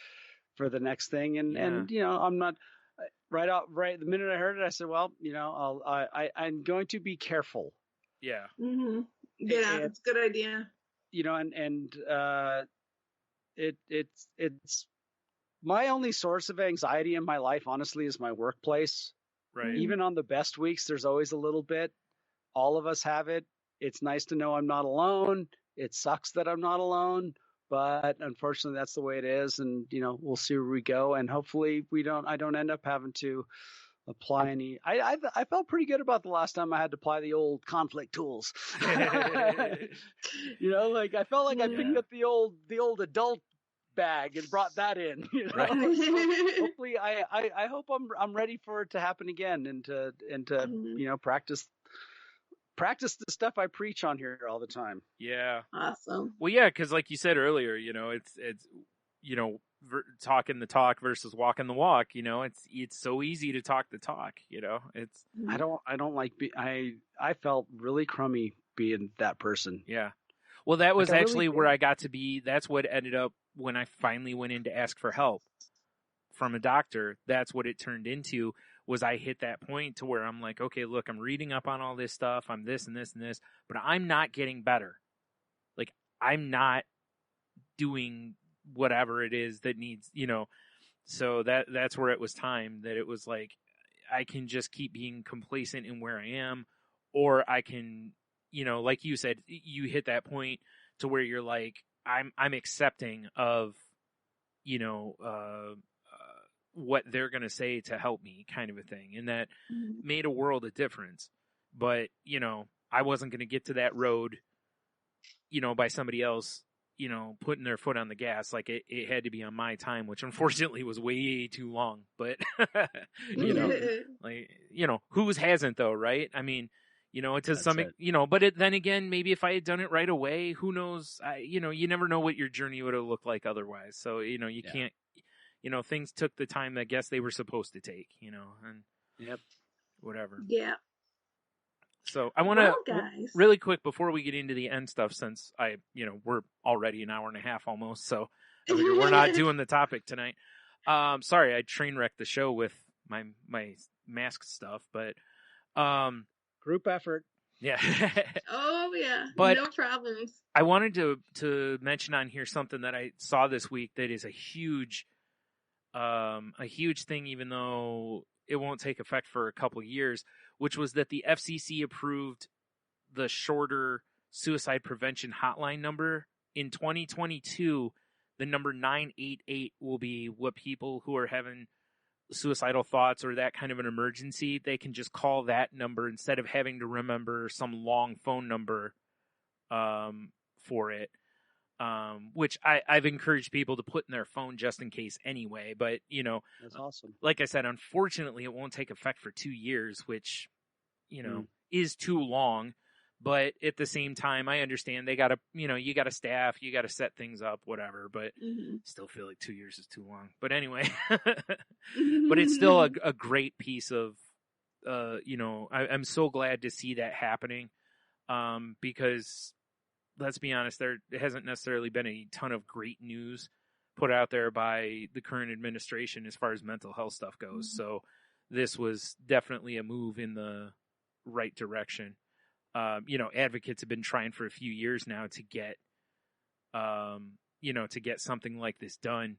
for the next thing. And you know, I'm not right the minute I heard it, I said, well, you know, I'm going to be careful. Yeah. Mm-hmm. Yeah, that's a good idea. You know, and it's my only source of anxiety in my life, honestly, is my workplace. Right. Even on the best weeks, there's always a little bit. All of us have it. It's nice to know I'm not alone. It sucks that I'm not alone, but unfortunately that's the way it is. And, you know, we'll see where we go. And hopefully I don't end up having to apply any. I felt pretty good about the last time I had to apply the old conflict tools. You know, like I felt like I picked up the old adult bag and brought that in. You know? Right. So hopefully, I hope I'm ready for it to happen again and to you know, practice the stuff I preach on here all the time. Yeah. Awesome. Well, yeah, because like you said earlier, you know, it's you know, talking the talk versus walking the walk. You know, it's so easy to talk the talk. You know, it's I don't like I felt really crummy being that person. Yeah. Well, that was Like, actually where I got to be. That's what ended up when I finally went in to ask for help from a doctor. That's what it turned into. Was I hit that point to where I'm like, okay, look, I'm reading up on all this stuff. I'm this and this and this, but I'm not getting better. Like, I'm not doing whatever it is that needs, you know. So that's where it was time that it was like, I can just keep being complacent in where I am, or I can, you know, like you said, you hit that point to where you're like, I'm accepting of, you know, what they're going to say to help me, kind of a thing. And that made a world of difference. But, you know, I wasn't going to get to that road, you know, by somebody else, you know, putting their foot on the gas. Like it had to be on my time, which unfortunately was way too long. But, you know, like, you know, whose hasn't though, right? I mean, you know, it's some, you know, but then again, maybe if I had done it right away, who knows? You know, you never know what your journey would have looked like otherwise. So, you know, you can't, you know, things took the time I guess they were supposed to take, you know, and whatever. Yeah. So I want to guys, really quick before we get into the end stuff, since you know, we're already an hour and a half almost. So I figure we're not doing the topic tonight. Sorry, I train wrecked the show with my mask stuff, but, group effort. Yeah. Oh yeah. But no problems. I wanted to mention on here something that I saw this week that is a huge thing, even though it won't take effect for a couple years, which was that the FCC approved the shorter suicide prevention hotline number. In 2022, the number 988 will be what people who are having suicidal thoughts or that kind of an emergency, they can just call that number instead of having to remember some long phone number for it. Which I've encouraged people to put in their phone just in case anyway. But, you know, that's awesome. Like I said, unfortunately, it won't take effect for 2 years, which, you know, is too long. But at the same time, I understand they got to, you know, you got to staff, you got to set things up, whatever. But still feel like 2 years is too long. But anyway, but it's still a great piece of, you know, I'm so glad to see that happening, because let's be honest, there hasn't necessarily been a ton of great news put out there by the current administration as far as mental health stuff goes. So this was definitely a move in the right direction. You know, advocates have been trying for a few years now to get, you know, to get something like this done.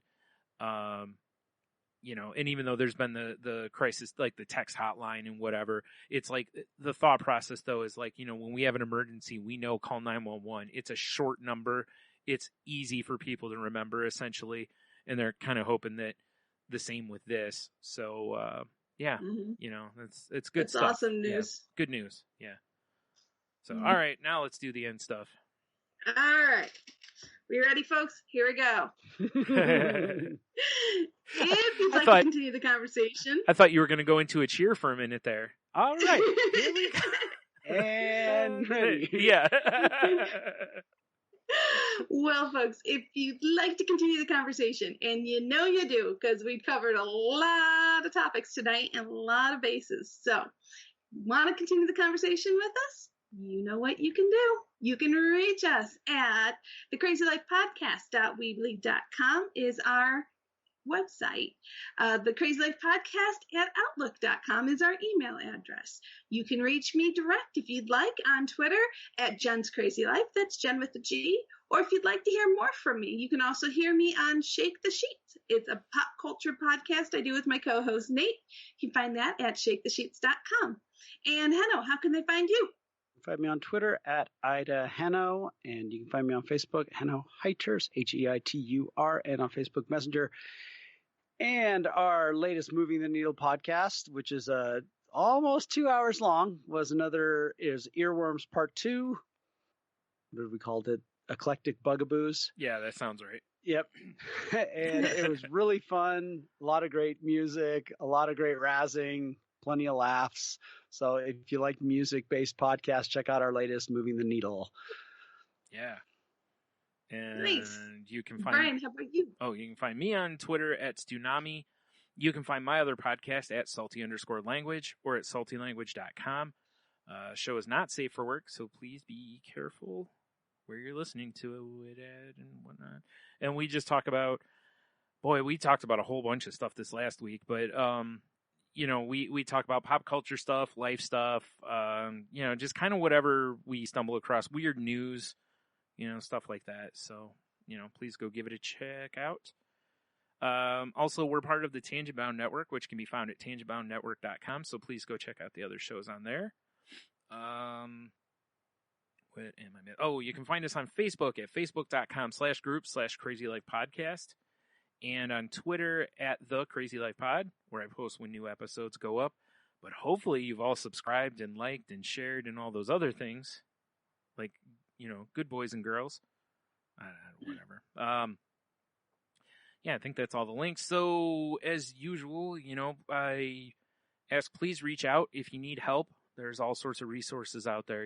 You know, and even though there's been the crisis, like the text hotline and whatever, it's like the thought process though is like, you know, when we have an emergency, we know call 911. It's a short number. It's easy for people to remember essentially. And they're kind of hoping that the same with this. So, yeah, you know, it's good stuff. Awesome news. Yeah, good news. Yeah. So, all right, now let's do the end stuff. All right. We ready, folks? Here we go. If you'd like to continue the conversation. I thought you were going to go into a cheer for a minute there. All right. Here we go. And ready. Yeah. Well, folks, if you'd like to continue the conversation, and you know you do, because we covered a lot of topics tonight and a lot of bases. So, want to continue the conversation with us? You know what you can do. You can reach us at thecrazylifepodcast.weebly.com is our website. The Crazy Life Podcast at Outlook.com is our email address. You can reach me direct if you'd like on Twitter at Jen's Crazy Life. That's Jen with a G. Or if you'd like to hear more from me, you can also hear me on Shake the Sheets. It's a pop culture podcast I do with my co-host Nate. You can find that at shakethesheets.com. And Henno, how can they find you? You can find me on Twitter at Ida Henno, and you can find me on Facebook, Henno Heiters, Heitur, and on Facebook Messenger. And our latest Moving the Needle podcast, which is almost 2 hours long, is Earworms Part 2. What did we call it? Eclectic Bugaboos. Yeah, that sounds right. Yep. And it was really fun. A lot of great music, a lot of great razzing, plenty of laughs. So if you like music-based podcasts, check out our latest Moving the Needle. Yeah. And nice. You can find Brian, how about you? Oh, you can find me on Twitter at Stunami. You can find my other podcast at salty_language or at saltylanguage.com. Show is not safe for work, so please be careful where you're listening to it at and whatnot. And we just talk about, we talked about a whole bunch of stuff this last week, but, we talk about pop culture stuff, life stuff, just kind of whatever we stumble across, weird news, stuff like that. So, please go give it a check out. Also, we're part of the Tangent Bound Network, which can be found at tangentboundnetwork.com. So please go check out the other shows on there. What am I missing? Oh, you can find us on Facebook at facebook.com/group/crazylifepodcast and on Twitter at the Crazy Life Pod, where I post when new episodes go up. But hopefully you've all subscribed and liked and shared and all those other things, like, good boys and girls. Whatever. Yeah, I think that's all the links. So as usual, I ask, please reach out if you need help. There's all sorts of resources out there,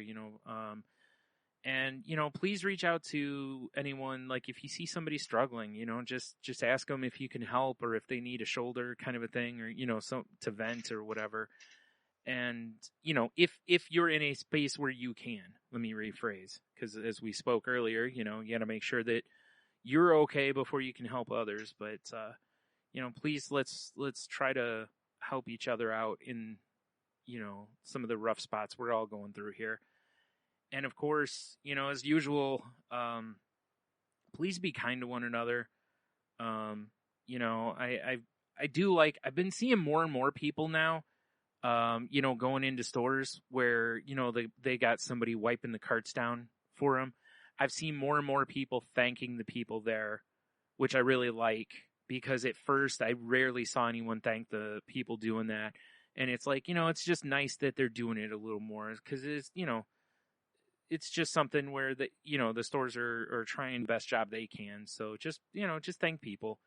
and, please reach out to anyone. Like if you see somebody struggling, just ask them if you can help or if they need a shoulder kind of a thing or, to vent or whatever. And, if you're in a space where you can, let me rephrase, because as we spoke earlier, you got to make sure that you're okay before you can help others. But, please let's try to help each other out in, some of the rough spots we're all going through here. And of course, as usual, please be kind to one another. I do I've been seeing more and more people now, going into stores where, they got somebody wiping the carts down for them. I've seen more and more people thanking the people there, which I really like, because at first I rarely saw anyone thank the people doing that. And it's like, it's just nice that they're doing it a little more, because it's, it's just something where the stores are trying the best job they can. So just thank people,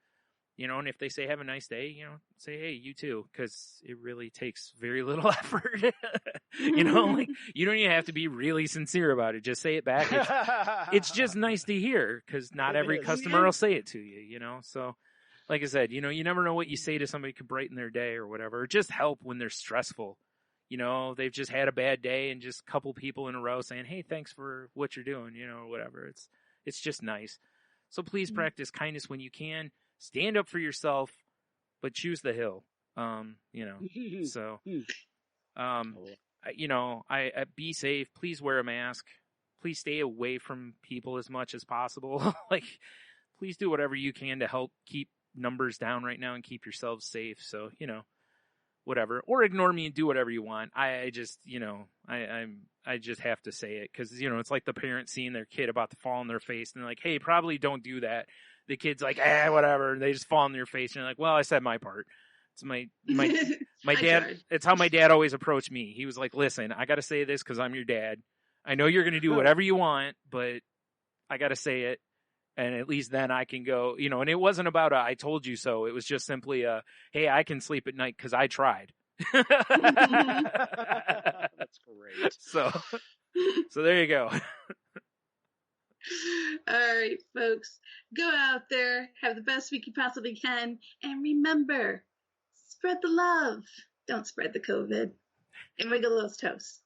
and if they say have a nice day, say, hey, you too, because it really takes very little effort. You don't even have to be really sincere about it. Just say it back. It's just nice to hear, because not every customer will say it to you, So like I said, you never know what you say to somebody could brighten their day or whatever, or just help when they're stressful. They've just had a bad day and just a couple people in a row saying, hey, thanks for what you're doing, or whatever. It's just nice. So please practice kindness when you can. Stand up for yourself, but choose the hill. So, be safe. Please wear a mask. Please stay away from people as much as possible. Please do whatever you can to help keep numbers down right now and keep yourselves safe. So, whatever, or ignore me and do whatever you want. I just have to say it, because, it's like the parent seeing their kid about to fall on their face and they're like, hey, probably don't do that. The kid's like, whatever. And they just fall on their face and you're like, well, I said my part. It's my dad. It's how my dad always approached me. He was like, listen, I got to say this because I'm your dad. I know you're going to do whatever you want, but I got to say it. And at least then I can go, and it wasn't about I told you so. It was just simply hey, I can sleep at night because I tried. That's great. So there you go. All right, folks, go out there, have the best week you possibly can. And remember, spread the love. Don't spread the COVID. And wiggle those toes.